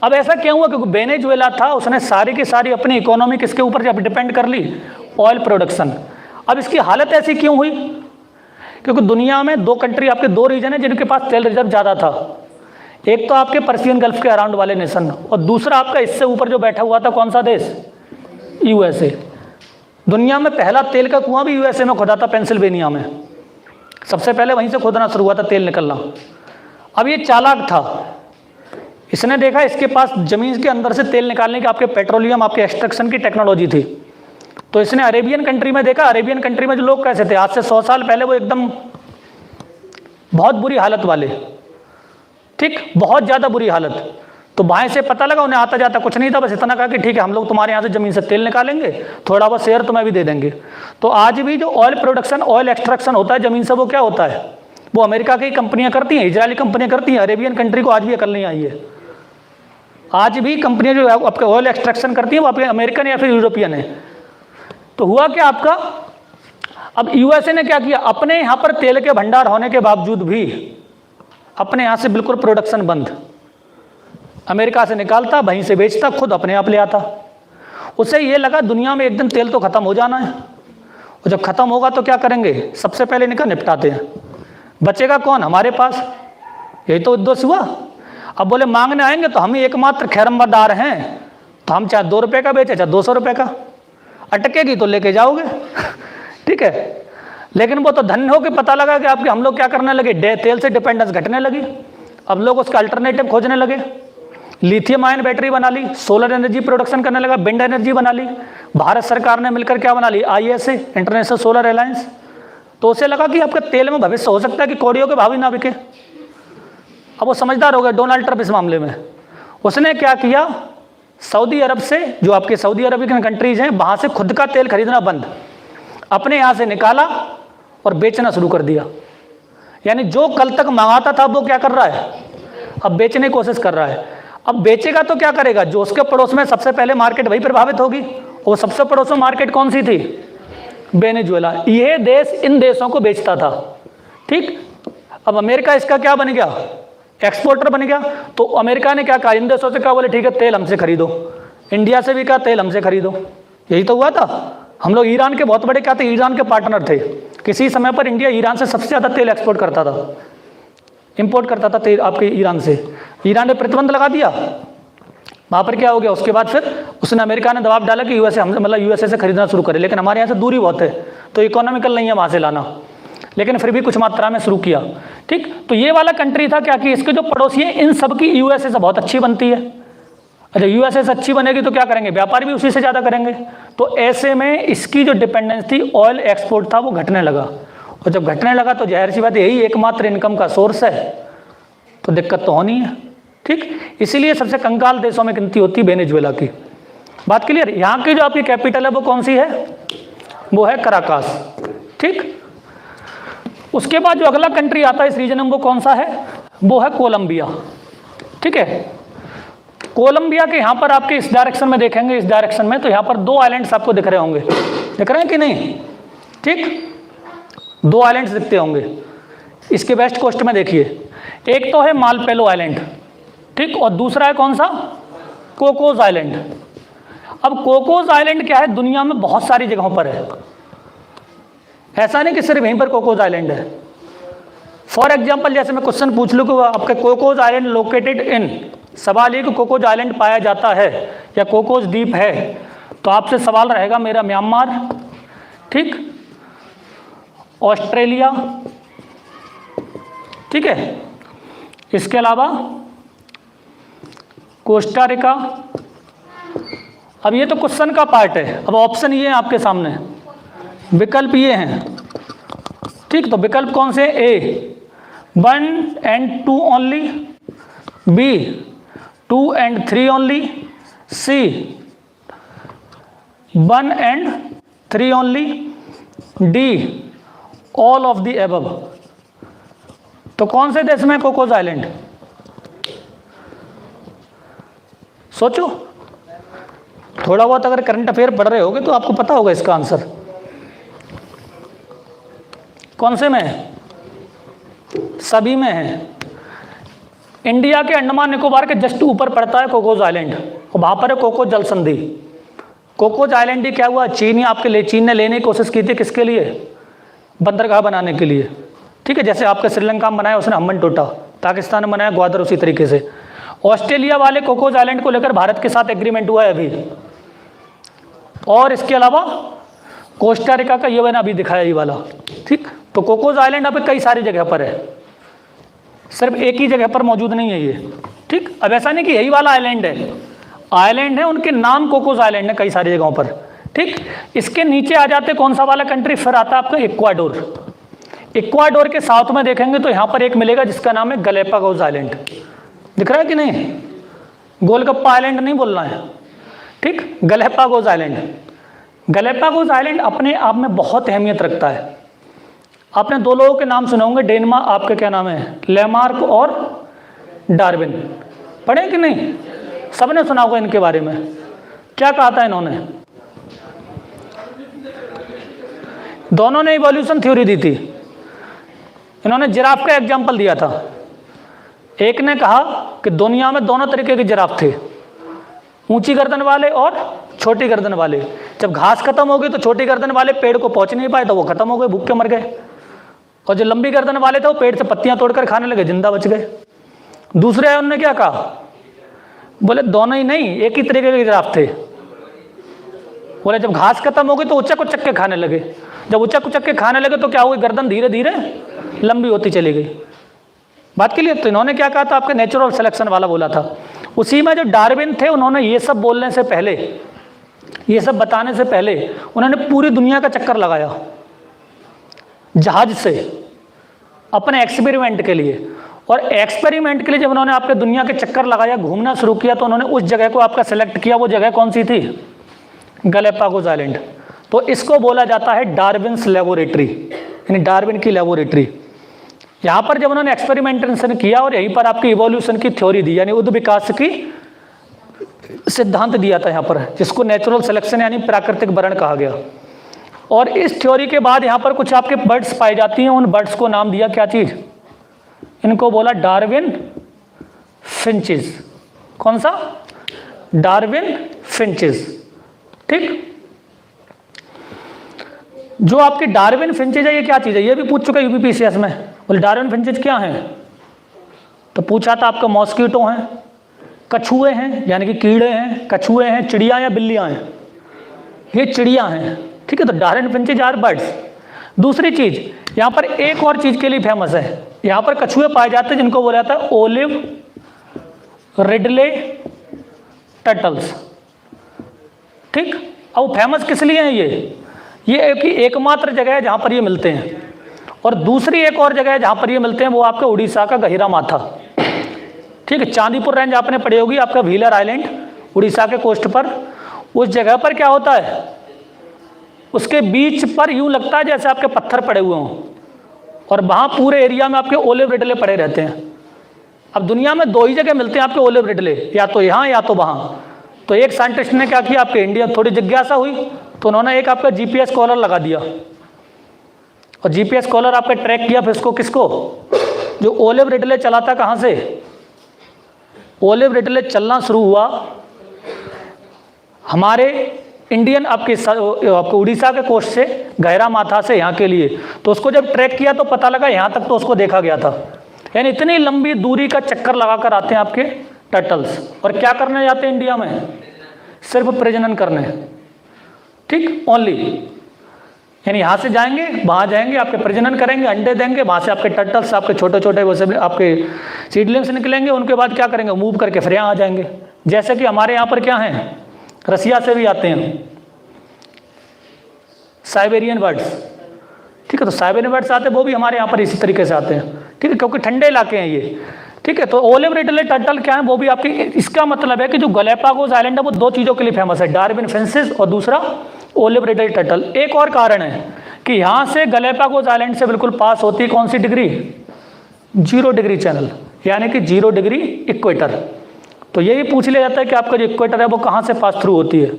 अब ऐसा क्यों हुआ? क्योंकि वेनेजुएला था, उसने सारी की सारी अपनी इकोनॉमी किसके ऊपर जब डिपेंड कर ली? Oil production. अब इसकी हालत ऐसी क्यों हुई? क्योंकि दुनिया में दो कंट्री, आपके दो रीजन है जिनके पास तेल रिजर्व ज़्यादा था। एक तो आपके पर्शियन गल्फ के अराउंड वाले नेशन, और दूसरा आपका इससे ऊपर जो बैठा हुआ था कौन सा देश? USA। दुनिया में पहला तेल का कुआं भी USA में खोदा था, पेंसिल्वेनिया में। सबसे पहले वहीं से खोदना शुरू हुआ था तेल निकलना। अब ये चालाक था, इसने देखा इसके पास जमीन के अंदर से तेल निकालने की, आपके पेट्रोलियम, आपके एक्सट्रैक्शन की टेक्नोलॉजी थी। तो इसने अरेबियन कंट्री में देखा, अरेबियन कंट्री में जो लोग कैसे थे, आज से 100 साल पहले वो एकदम बहुत बुरी हालत वाले, ठीक, बहुत ज़्यादा बुरी हालत। तो वहाँ से पता लगा, उन्हें आता जाता कुछ नहीं था, बस इतना कहा कि ठीक है हम लोग तुम्हारे यहाँ से ज़मीन से तेल निकालेंगे, थोड़ा बहुत शेयर तुम्हें भी दे देंगे। तो आज भी जो ऑयल प्रोडक्शन, ऑयल एक्सट्रैक्शन होता है ज़मीन से, वो क्या होता है? वो अमेरिका की कंपनियाँ करती हैं, इजरायली कंपनियाँ करती हैं। अरेबियन कंट्री को आज भी अकल नहीं आई है। आज भी कंपनियाँ जो आपके ऑयल एक्सट्रैक्शन करती हैं वो आपके अमेरिकन या फिर यूरोपियन है। तो हुआ क्या आपका, अब USA ने क्या किया? अपने यहाँ पर तेल के भंडार होने के बावजूद भी अपने यहाँ से बिल्कुल प्रोडक्शन बंद। अमेरिका से निकालता, वहीं से बेचता, खुद अपने आप ले आता। उसे ये लगा दुनिया में एक दिन तेल तो खत्म हो जाना है, और जब खत्म होगा तो क्या करेंगे? सबसे पहले इनका निपटाते हैं। बचेगा कौन? हमारे पास। यही तो उद्देश्य हुआ। अब बोले मांगने आएंगे तो हम ही एकमात्र खैरमदार हैं, तो हम चाहे 2 रुपये का बेचे चाहे 200 रुपये का, अटकेगी तो लेके जाओगे ठीक है। लेकिन वो तो धन्य हो के पता लगा कि आपके हम लोग क्या करने लगे, तेल से डिपेंडेंस घटने लगी। अब लोग उसका अल्टरनेटिव खोजने लगे, लिथियम आयन बैटरी बना ली, सोलर एनर्जी प्रोडक्शन करने लगा, विंड एनर्जी बना ली। भारत सरकार ने मिलकर क्या बना ली, ISA, इंटरनेशनल सोलर अलायंस। तो उसे लगा कि आपका तेल में भविष्य हो सकता है कि कौड़ियों के भाव ही ना बिके। अब वो समझदार हो गया डोनाल्ड ट्रंप इस मामले में। उसने क्या किया, सऊदी अरब से, जो आपके सऊदी अरबियन कंट्रीज हैं, वहां से खुद का तेल खरीदना बंद, अपने यहां से निकाला और बेचना शुरू कर दिया। यानी जो कल तक मंगाता था वो क्या कर रहा है, अब बेचने की कोशिश कर रहा है। अब बेचेगा तो क्या करेगा, जो उसके पड़ोस में सबसे पहले मार्केट वही प्रभावित होगी। और सबसे पड़ोस में मार्केट कौन सी थी, वेनेजुएला। ये देश इन देशों को बेचता था, ठीक। अब अमेरिका इसका क्या बन गया, एक्सपोर्टर बन गया। तो अमेरिका ने क्या कहा, इन देशों से कहा, बोले ठीक है तेल हमसे खरीदो। इंडिया से भी कहा तेल हमसे खरीदो। यही तो हुआ था। हम लोग ईरान के बहुत बड़े क्या थे, ईरान के पार्टनर थे। किसी समय पर इंडिया ईरान से सबसे ज़्यादा तेल एक्सपोर्ट करता था, इंपोर्ट करता था तेल आपके ईरान से। ईरान ने प्रतिबंध लगा दिया, वहाँ पर क्या हो गया, उसके बाद फिर उसने, अमेरिका ने दबाव डाला कि यूएसए हमसे, मतलब यूएसए से खरीदना शुरू करे। लेकिन हमारे यहाँ से दूरी बहुत है तो इकोनॉमिकल नहीं है वहाँ से लाना, लेकिन फिर भी कुछ मात्रा में शुरू किया, ठीक। तो ये वाला कंट्री था क्या कि इसके जो पड़ोसी हैं इन सब की यूएसए से बहुत अच्छी बनती है। अच्छा, यूएसए से अच्छी बनेगी तो क्या करेंगे, व्यापार भी उसी से ज़्यादा करेंगे। तो ऐसे में इसकी जो डिपेंडेंस थी ऑयल एक्सपोर्ट था वो घटने लगा। और जब घटने लगा तो जाहिर सी बात यही एकमात्र इनकम का सोर्स है, तो दिक्कत तो होनी है, ठीक। इसीलिए सबसे कंगाल देशों में गिनती होती है वेनेजुएला की। बात क्लियर। यहाँ की जो आपकी कैपिटल है वो कौन सी है, वो है कराकास, ठीक। उसके बाद जो अगला कंट्री आता है इस रीजन में वो कौन सा है, वो है कोलंबिया, ठीक है। कोलंबिया के यहाँ पर आपके इस डायरेक्शन में देखेंगे, इस डायरेक्शन में, तो यहाँ पर 2 आइलैंड्स आपको दिख रहे होंगे, दिख रहे हैं कि नहीं, ठीक। 2 आइलैंड्स दिखते होंगे इसके वेस्ट कोस्ट में। देखिए, एक तो है मालपेलो आइलैंड, ठीक, और दूसरा है कौन सा, कोकोस आइलैंड। अब कोकोस आइलैंड क्या है, दुनिया में बहुत सारी जगहों पर है, ऐसा नहीं कि सिर्फ यहीं पर कोकोस आइलैंड है। फॉर एग्जाम्पल, जैसे मैं क्वेश्चन पूछ लूँ कि आपके कोकोस आइलैंड लोकेटेड इन, सवाल ये कि कोकोस आइलैंड पाया जाता है या कोकोस द्वीप है, तो आपसे सवाल रहेगा मेरा म्यांमार, ठीक, ऑस्ट्रेलिया, ठीक है, इसके अलावा कोस्टा रिका। अब ये तो क्वेश्चन का पार्ट है, अब ऑप्शन ये है आपके सामने, विकल्प ये हैं, ठीक। तो विकल्प कौन से, A 1 and 2 only, B 2 and 3 only, C 1 and 3 only, D all of the above. तो कौन से देश में कोकोस आइलैंड, सोचो। थोड़ा बहुत अगर करंट अफेयर पढ़ रहे होगे तो आपको पता होगा इसका आंसर। कौन से में है, सभी में है। इंडिया के अंडमान निकोबार के जस्ट ऊपर पड़ता है कोकोस आइलैंड, और वहां पर है कोकोस जल संधि। कोकोस आइलैंड ही क्या हुआ, चीन ही आपके लिए, चीन ने लेने की कोशिश की थी, किसके लिए, बंदरगाह बनाने के लिए, ठीक है। जैसे आपका श्रीलंका में बनाया उसने हम्बनटोटा, पाकिस्तान में बनाया ग्वादर, उसी तरीके से। ऑस्ट्रेलिया वाले कोकोस आइलैंड को लेकर भारत के साथ एग्रीमेंट हुआ है अभी। और इसके अलावा कोस्टा रिका का ये मैंने अभी दिखाया ये वाला, ठीक। तो कोकोस आइलैंड अब कई सारी जगह पर है, सिर्फ एक ही जगह पर मौजूद नहीं है ये, ठीक। अब ऐसा नहीं कि यही वाला आइलैंड है, आइलैंड है, उनके नाम कोकोस आइलैंड है कई सारी जगहों पर, ठीक। इसके नीचे आ जाते कौन सा वाला कंट्री, फिर आता है आपका इक्वाडोर। इक्वाडोर के साउथ में देखेंगे तो यहाँ पर एक मिलेगा जिसका नाम है गैलापागोस आइलैंड, दिख रहा है कि नहीं, गोलगप्पा आइलैंड नहीं बोलना है, ठीक, गैलापागोस आइलैंड। गैलापागोस आइलैंड अपने आप में बहुत अहमियत रखता है। आपने 2 लोगों के नाम सुने होंगे, डेनमार्क, आपके क्या नाम है, लेमार्क और डार्विन, पढ़े कि नहीं, सबने सुना होगा इनके बारे में। क्या कहा था इन्होंने, दोनों ने इवोल्यूशन थ्योरी दी थी। इन्होंने जिराफ का एग्जाम्पल दिया था। एक ने कहा कि दुनिया में दोनों तरीके के जिराफ थे, ऊंची गर्दन वाले और छोटी गर्दन वाले। जब घास खत्म हो गई तो छोटी गर्दन वाले पेड़ को पहुंच नहीं पाए तो वो खत्म हो गए, भूख के मर गए। और जो लंबी गर्दन वाले थे वो पेड़ से पत्तियां तोड़कर खाने लगे, जिंदा बच गए। दूसरे आए, उन्होंने क्या कहा, बोले दोनों ही नहीं, एक ही तरीके के जिराफ थे। बोले जब घास खत्म हो गई तो उचक उचक के खाने लगे, जब उचक उचक के खाने लगे तो क्या हुई, गर्दन धीरे धीरे लंबी होती चली गई। बात के लिए तो इन्होंने क्या कहा था, आपके नेचुरल सिलेक्शन वाला बोला था। उसी में जो डार्विन थे, उन्होंने ये सब बोलने से पहले, ये सब बताने से पहले उन्होंने पूरी दुनिया का चक्कर लगाया जहाज से अपने एक्सपेरिमेंट के लिए। और एक्सपेरिमेंट के लिए जब उन्होंने आपके दुनिया के चक्कर लगाया, घूमना शुरू किया, तो उन्होंने उस जगह को आपका सेलेक्ट किया। वो जगह कौन सी थी, गैलापागोस आइलैंड। तो इसको बोला जाता है डार्विन्स लेबोरेटरी, यानी डार्विन की लेबोरेटरी। यहाँ पर जब उन्होंने एक्सपेरिमेंटेशन किया और यहीं पर आपकी इवोल्यूशन की थ्योरी दी, यानी उद्ध विकास की सिद्धांत दिया था यहाँ पर, जिसको नेचुरल सिलेक्शन यानी प्राकृतिक वर्ण कहा गया। और इस थ्योरी के बाद यहाँ पर कुछ आपके बर्ड्स पाई जाती हैं, उन बर्ड्स को नाम दिया क्या चीज, इनको बोला डार्विन फिंचेस। कौन सा, डार्विन फिंचेस। ठीक, जो आपके डार्विन फिंचेज है, ये क्या चीज है, ये भी पूछ चुका यूपीपीसीएस में। बोले डार्विन फिंचेज क्या है, तो पूछा था आपका मॉस्किटो हैं, कछुए हैं यानी कि कीड़े हैं, कछुए हैं, चिड़िया या बिल्लियां हैं, ये चिड़िया हैं। ठीक है, तो डार्विन फिंचेज आर बर्ड्स। दूसरी चीज यहाँ पर एक और चीज के लिए फेमस है, यहाँ पर कछुए पाए जाते हैं जिनको बोला जाता है ओलिव रिडले टर्टल्स। ठीक, अब फेमस किस लिए हैं ये एकमात्र जगह है जहां पर ये मिलते हैं। और दूसरी एक और जगह है जहां पर ये मिलते हैं, वो आपका उड़ीसा का गहिरा माथा। ठीक है, चांदीपुर रेंज आपने पढ़ी होगी, आपका व्हीलर आइलैंड उड़ीसा के कोस्ट पर। उस जगह पर क्या होता है, उसके बीच पर यूं लगता है जैसे आपके पत्थर पड़े हुए हों, और वहां पूरे एरिया में आपके ओलिव रिडले पड़े रहते हैं। अब दुनिया में दो ही जगह मिलते हैं आपके ओलिव रिडले, या तो यहाँ या तो वहां। तो एक साइंटिस्ट ने क्या किया, आपके इंडिया थोड़ी जिज्ञासा हुई तो उन्होंने एक आपका जीपीएस कॉलर लगा दिया, और जीपीएस कॉलर आपका ट्रैक किया फिर इसको, किसको, जो ओलिव रिडले चला था। कहां से ओलिव रिडले चलना शुरू हुआ, हमारे इंडियन आपके उड़ीसा के कोस्ट से, गहरा माथा से यहाँ के लिए। तो उसको जब ट्रैक किया तो पता लगा यहाँ तक तो उसको देखा गया था। यानी इतनी लंबी दूरी का चक्कर लगाकर आते हैं आपके टर्टल्स। और क्या करने जाते हैं इंडिया में, सिर्फ प्रजनन करने। ठीक, ओनली, यानी यहाँ से जाएंगे वहाँ जाएंगे, आपके प्रजनन करेंगे, अंडे देंगे, वहाँ से आपके टर्टल्स, आपके छोटे छोटे वो सब आपके सीडलिंग्स निकलेंगे। उनके बाद क्या करेंगे, मूव करके फिर यहाँ आ जाएंगे। जैसे कि हमारे यहाँ पर क्या है, रसिया से भी आते हैं साइबेरियन बर्ड्स। ठीक है, तो साइबेरियन बर्ड्स आते हैं, वो भी हमारे यहाँ पर इसी तरीके से आते हैं। ठीक है, क्योंकि ठंडे इलाके हैं ये। ठीक है, तो ओलिव रिडले टर्टल क्या है, वो भी आपके, इसका मतलब है कि जो गैलापागोस आइलैंड है वो दो चीज़ों के लिए फेमस है, डार्विन फिंचेस और दूसरा ओलिव रिडले टर्टल। एक और कारण है कि यहाँ से गैलापागोस आइलैंड से बिल्कुल पास होती है कौन सी डिग्री, 0 डिग्री चैनल, यानी कि 0 डिग्री इक्वेटर। तो यही पूछ लिया जाता है कि आपका जो इक्वेटर है वो कहाँ से पास थ्रू होती है,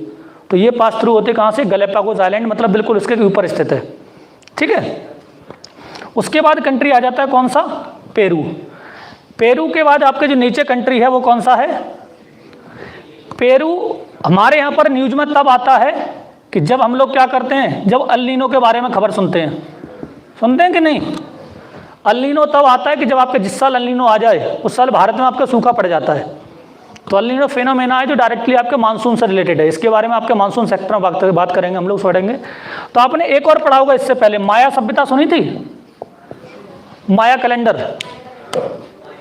तो ये पास थ्रू होती है कहाँ से, गैलापागोस आइलैंड, मतलब बिल्कुल उसके ऊपर स्थित है। ठीक है, उसके बाद कंट्री आ जाता है कौन सा, पेरू। पेरू के बाद आपके जो नीचे कंट्री है वो कौन सा है, पेरू। हमारे यहाँ पर न्यूज में तब आता है कि जब हम लोग क्या करते हैं, जब अल नीनो के बारे में खबर सुनते हैं कि नहीं। अल नीनो तब आता है कि जब आपके जिस साल अल नीनो आ जाए उस साल भारत में आपका सूखा पड़ जाता है। तो अल नीनो फेनोमेना है जो डायरेक्टली आपके मानसून से रिलेटेड है। इसके बारे में आपके मानसून सेक्टर में बात करेंगे, हम लोग पढ़ेंगे। तो आपने एक और पढ़ा होगा इससे पहले, माया सभ्यता सुनी थी, माया कैलेंडर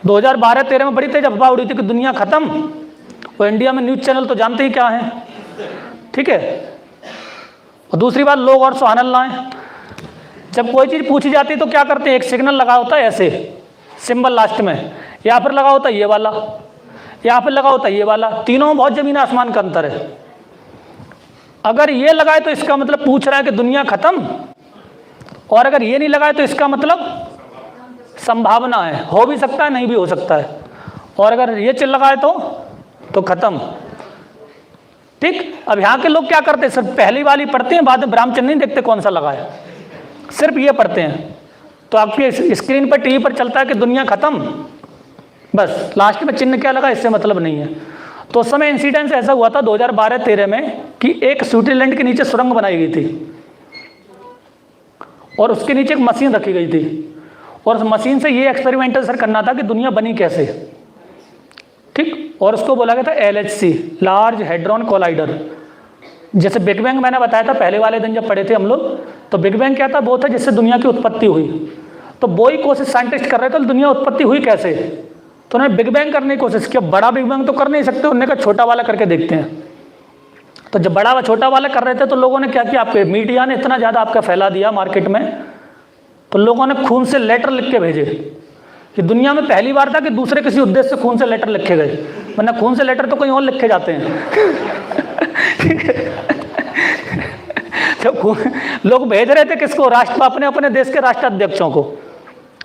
2012-13 में बड़ी तेज अफवाह उड़ी थी कि दुनिया खत्म। और इंडिया में न्यूज चैनल तो जानते ही क्या है। ठीक है, और दूसरी बात, लोग और सुहान अल्लाह, जब कोई चीज़ पूछी जाती है तो क्या करते हैं, एक सिग्नल लगा होता है ऐसे सिंबल लास्ट में, या फिर लगा होता है ये वाला, या फिर लगा होता है ये वाला। तीनों में बहुत जमीन आसमान का अंतर है। अगर ये लगाए तो इसका मतलब पूछ रहा है कि दुनिया खत्म, और अगर ये नहीं लगाए तो इसका मतलब संभावना है, हो भी सकता है नहीं भी हो सकता है। और अगर ये चिल्ल लगाए तो खत्म। ठीक, अब यहाँ के लोग क्या करते हैं, सिर्फ पहली वाली पढ़ते हैं, बाद में ब्राह्मचंद नहीं देखते कौन सा लगाया, सिर्फ ये पढ़ते हैं। तो आपके स्क्रीन पर टीवी पर चलता है कि दुनिया खत्म, बस लास्ट में चिन्ह क्या लगा इससे मतलब नहीं है। तो उस समय इंसिडेंस ऐसा हुआ था 2012-13 में कि एक स्विट्जरलैंड के नीचे सुरंग बनाई गई थी और उसके नीचे एक मशीन रखी गई थी। और उस मशीन से ये एक्सपेरिमेंटल सर करना था कि दुनिया बनी कैसे, ठीक। और उसको बोला गया था LHC, लार्ज हेड्रॉन कोलाइडर। जैसे बिग बैंग मैंने बताया था पहले वाले दिन जब पढ़े थे हम लोग, तो बिग बैंग क्या था, वो था जिससे दुनिया की उत्पत्ति हुई। तो वो ही कोशिश साइंटिस्ट कर रहे थे, तो दुनिया उत्पत्ति हुई कैसे, तो उन्होंने बिग बैंग करने की कोशिश की। बड़ा बिग बैंग तो कर नहीं सकते, उन्होंने कहा छोटा वाला करके देखते हैं। तो जब बड़ा व छोटा वाला कर रहे थे तो लोगों ने क्या किया, आपके मीडिया ने इतना ज़्यादा आपका फैला दिया मार्केट में, तो लोगों ने खून से लेटर लिख के भेजे कि दुनिया में पहली बार था कि दूसरे किसी उद्देश्य से खून से लेटर लिखे गए, वरना खून से लेटर तो कहीं और लिखे जाते हैं। तो लोग भेज रहे थे किसको, अपने अपने देश के राष्ट्राध्यक्षों को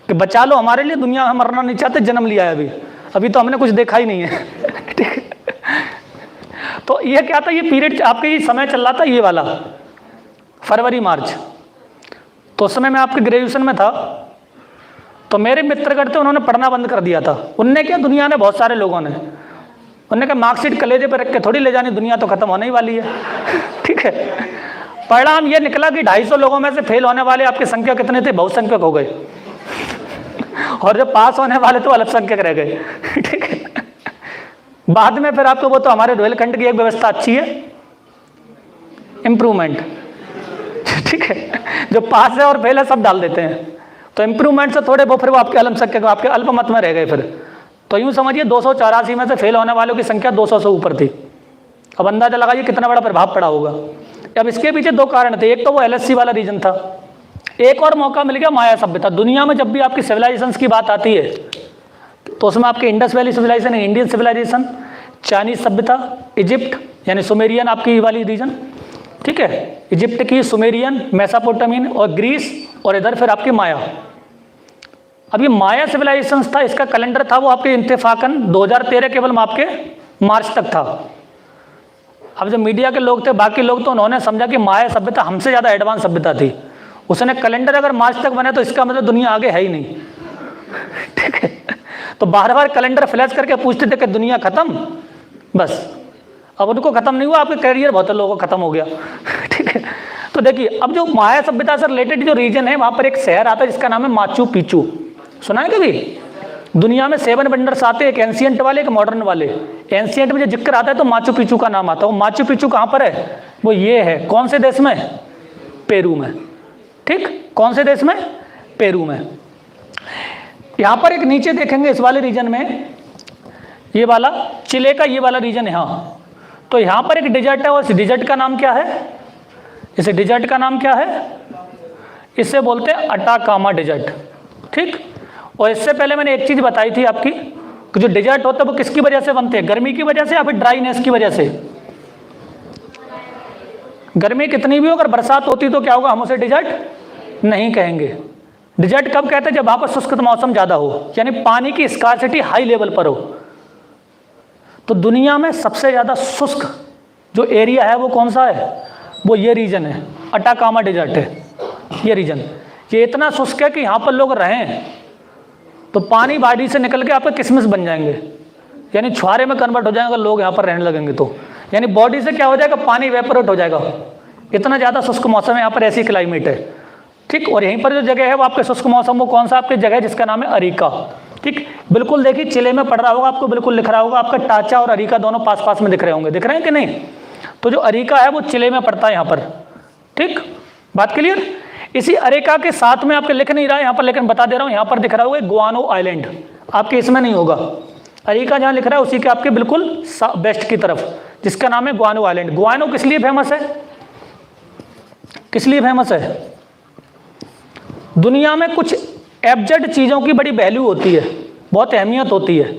कि बचा लो हमारे लिए, दुनिया हम मरना नहीं चाहते, जन्म लिया है अभी तो हमने कुछ देखा ही नहीं है। ठीक है, तो ये क्या था, ये पीरियड आपके ये समय चल रहा था ये वाला फरवरी मार्च। तो उस समय मैं आपके ग्रेजुएशन में था, तो मेरे मित्रगण थे, उन्होंने पढ़ना बंद कर दिया था। उनने क्या, दुनिया ने बहुत सारे लोगों ने, उन्होंने कहा मार्कशीट कलेजे पर रख के थोड़ी ले जानी, दुनिया तो खत्म होने ही वाली है। ठीक है, परिणाम ये निकला कि 250 लोगों में से फेल होने वाले आपकी संख्या कितने थे, बहुसंख्यक हो गए, और जो पास होने वाले तो अल्पसंख्यक रह गए। ठीक है, बाद में फिर आपको वो तो हमारे रोहिलखंड की एक व्यवस्था अच्छी है, इम्प्रूवमेंट। ठीक है, जो पास है और फेल है सब डाल देते हैं, तो इम्प्रूवमेंट से थोड़े वो फिर वो आपके अल्पसंख्यक, आपके अल्पमत में रह गए फिर। तो यूँ समझिए 284 में से फेल होने वालों की संख्या 200 से ऊपर थी। अब अंदाजा लगाइए कितना बड़ा प्रभाव पड़ा होगा। अब इसके पीछे दो कारण थे, एक तो वो LHC वाला रीजन था, एक और मौका मिल गया माया सभ्यता। दुनिया में जब भी आपकी सिविलाइजेशंस की बात आती है तो उसमें आपके Indus valley civilisation, Indian civilisation, Chinese सभ्यता, इजिप्ट यानी सुमेरियन आपकी वाली रीजन, ठीक है, इजिप्ट की, सुमेरियन, मेसोपोटामियन और ग्रीस, और इधर फिर आपकी माया। अब ये माया सिविलाइजेशन था, इसका कैलेंडर था वो आपके इंतफाकन 2013 केवल आपके मार्च तक था। अब जो मीडिया के लोग थे, बाकी लोग, तो उन्होंने समझा कि माया सभ्यता हमसे ज़्यादा एडवांस सभ्यता थी। उसने कैलेंडर अगर मार्च तक बने तो इसका मतलब दुनिया आगे है ही नहीं। ठीक है, तो बार बार कैलेंडर फ्लैश करके पूछते थे कि दुनिया खत्म, बस। अब उनको खत्म नहीं हुआ, आपके करियर बहुत लोगों को खत्म हो गया। ठीक है, तो देखिए अब जो माया सभ्यता से रिलेटेड जो रीजन है, वहाँ पर एक शहर आता है जिसका नाम है माचू पिचू। सुना है कभी? दुनिया में 7 वंडर्स आते हैं, एक एंशिएंट वाले, एक मॉडर्न वाले। एंशिएंट में जो जिक्र आता है तो माचू पिचू का नाम आता है। वो माचू पिचू कहाँ पर है? वो ये है, कौन से देश में? पेरू में। ठीक, कौन से देश में? पेरू में। यहाँ पर एक नीचे देखेंगे इस वाले रीजन में, ये वाला चिले का ये वाला रीजन यहाँ, तो यहाँ पर एक डिजर्ट है, और इस डिजर्ट का नाम क्या है? इस डिजर्ट का नाम क्या है? इससे बोलते हैं अटाकामा डिजर्ट। ठीक, और इससे पहले मैंने एक चीज बताई थी आपकी कि जो डिजर्ट होता है वो किसकी वजह से बनते हैं? गर्मी की वजह से या फिर ड्राईनेस की वजह से? गर्मी कितनी भी हो, अगर बरसात होती तो क्या होगा? हम उसे डिजर्ट नहीं कहेंगे। डिजर्ट कब कहते हैं? जब वहां पर शुष्क मौसम ज्यादा हो, यानी पानी की स्कार्सिटी हाई लेवल पर हो। तो दुनिया में सबसे ज्यादा शुष्क जो एरिया है वो कौन सा है? वो ये रीजन है, अटाकामा डिजर्ट है ये रीजन। ये इतना शुष्क है कि यहाँ पर लोग रहें तो पानी बॉडी से निकल के आपके किशमिश बन जाएंगे, यानी छुआरे में कन्वर्ट हो जाएंगे लोग यहाँ पर रहने लगेंगे। तो यानी बॉडी से क्या हो जाएगा? पानी वेपोरेट हो जाएगा। इतना ज़्यादा शुष्क मौसम है यहाँ पर, ऐसी क्लाइमेट है। ठीक, और यहीं पर जो जगह है वो आपके शुष्क मौसम, वो कौन सा आपकी जगह है? जिसका नाम है अरिका। ठीक, बिल्कुल देखिए चिले में पड़ रहा होगा आपको, बिल्कुल लिख रहा होगा आपका टाचा और अरिका दोनों पास पास में दिख रहे होंगे, दिख रहे हैं कि नहीं? तो जो अरिका है वो चिले में पड़ता है यहाँ पर। ठीक, बात क्लियर? इसी अरेका के साथ में आपके लिख नहीं रहा है यहाँ पर, लेकिन बता दे रहा हूँ, यहाँ पर दिख रहा होगा गुआनो आइलैंड, आपके इसमें नहीं होगा। अरेका जहाँ लिख रहा है उसी के आपके बिल्कुल वेस्ट की तरफ, जिसका नाम है गुआनो आइलैंड। गुआनो किस लिए फेमस है? किस लिए फेमस है? दुनिया में कुछ एब्जेड चीज़ों की बड़ी वैल्यू होती है, बहुत अहमियत होती है।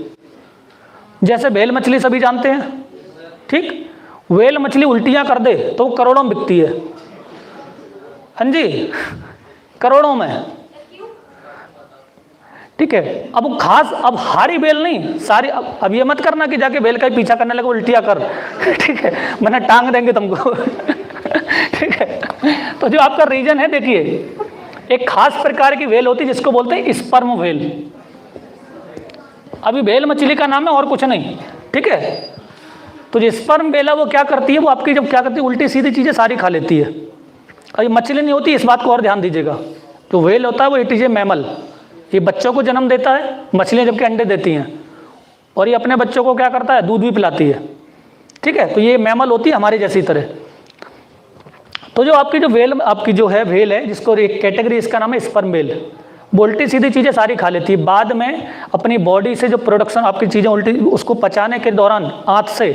जैसे व्हेल मछली सभी जानते हैं। ठीक, व्हेल मछली उल्टियाँ कर दे तो वो करोड़ों में बिकती है। हाँ जी, करोड़ों में। ठीक है, अब खास, अब हारी बेल नहीं सारी, अब ये मत करना कि जाके बेल का ही पीछा करने लगे उल्टिया कर। ठीक है, मैंने टांग देंगे तुमको। ठीक है, तो जो आपका रीजन है, देखिए एक खास प्रकार की वेल होती है जिसको बोलते हैं स्पर्म वेल। अभी वेल मछली का नाम है और कुछ नहीं। ठीक है, तो जो स्पर्म वेल है वो क्या करती है? वो आपकी जब क्या करती है, उल्टी सीधी चीजें सारी खा लेती है। और ये मछली नहीं होती, इस बात को और ध्यान दीजिएगा। जो वेल होता है वो इट इज ए मैमल, ये बच्चों को जन्म देता है, मछलियाँ जबकि अंडे देती हैं, और ये अपने बच्चों को क्या करता है, दूध भी पिलाती है। ठीक है, तो ये मैमल होती है हमारे जैसी तरह। तो जो आपकी जो वेल, आपकी जो है वेल है, जिसको एक कैटेगरी इसका नाम है स्पर्म वेल, वो उल्टी सीधी चीज़ें सारी खा लेती है। बाद में अपनी बॉडी से जो प्रोडक्शन आपकी चीज़ें उल्टी, उसको पचाने के दौरान आँत से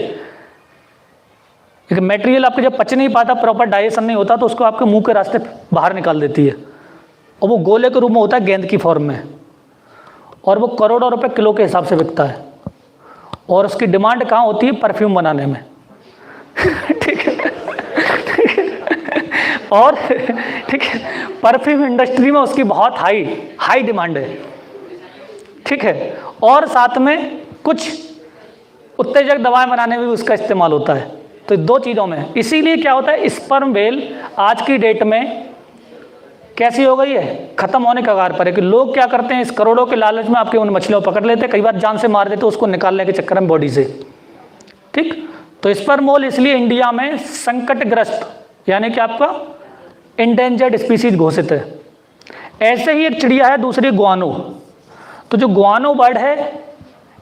एक मटेरियल आपके जब पच नहीं पाता, प्रॉपर डाइजेशन नहीं होता, तो उसको आपके मुंह के रास्ते बाहर निकाल देती है, और वो गोले के रूप में होता है, गेंद की फॉर्म में, और वो करोड़ों रुपए किलो के हिसाब से बिकता है। और उसकी डिमांड कहाँ होती है, परफ्यूम बनाने में। ठीक है, और ठीक है, परफ्यूम इंडस्ट्री में उसकी बहुत हाई डिमांड है। ठीक है, और साथ में कुछ उत्तेजक दवाएं बनाने में भी उसका इस्तेमाल होता है। तो दो चीज़ों में, इसीलिए क्या होता है, स्पर्म वेल आज की डेट में कैसी हो गई है, खत्म होने के कगार पर है। कि लोग क्या करते हैं, इस करोड़ों के लालच में आपके उन मछलियों को पकड़ लेते हैं, कई बार जान से मार देते, उसको निकालने के चक्कर में बॉडी से। ठीक, तो स्पर्म वेल इसलिए इंडिया में संकटग्रस्त, यानी कि आपका इंडेंजर्ड स्पीसीज घोषित है। ऐसे ही एक चिड़िया है दूसरी, गुआनो। तो जो गुआनो बर्ड है,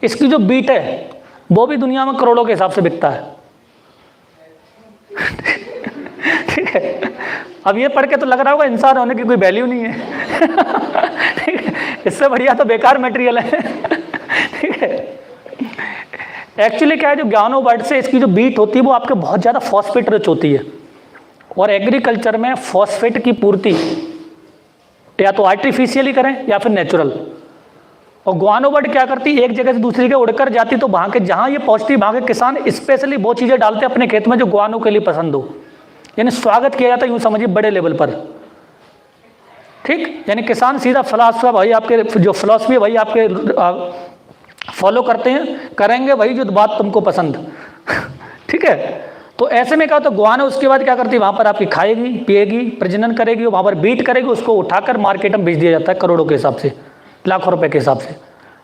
इसकी जो बीट है वो भी दुनिया में करोड़ों के हिसाब से बिकता है। ठीक है, अब ये पढ़ के तो लग रहा होगा इंसान होने की कोई वैल्यू नहीं है। ठीक है, इससे बढ़िया तो बेकार मटेरियल है। ठीक है, एक्चुअली क्या है, जो गुआनो बर्ड से इसकी जो बीट होती है वो आपके बहुत ज़्यादा फॉस्फेट रिच होती है, और एग्रीकल्चर में फॉस्फेट की पूर्ति या तो आर्टिफिशियली करें या फिर नेचुरल। और गुआनो बर्ड क्या करती है, एक जगह से दूसरी जगह उड़कर जाती, तो वहाँ के जहाँ ये पहुँचती, वहाँ के किसान स्पेशली वो चीज़ें डालते हैं अपने खेत में जो गुआनो के लिए पसंद हो, यानी स्वागत किया जाता है, यूँ समझिए बड़े लेवल पर। ठीक, यानी किसान सीधा फिलॉसफी भाई आपके जो फिलॉसफी है वही आपके फॉलो करते हैं, करेंगे वही जो बात तुमको पसंद। ठीक है, तो ऐसे में क्या होता है, गुआनो उसके बाद क्या करती है, वहाँ पर आपकी खाएगी, पिएगी, प्रजनन करेगी, वहाँ पर बीट करेगी, उसको उठाकर मार्केट में बेच दिया जाता है करोड़ों के हिसाब से, लाखों रुपए के हिसाब से।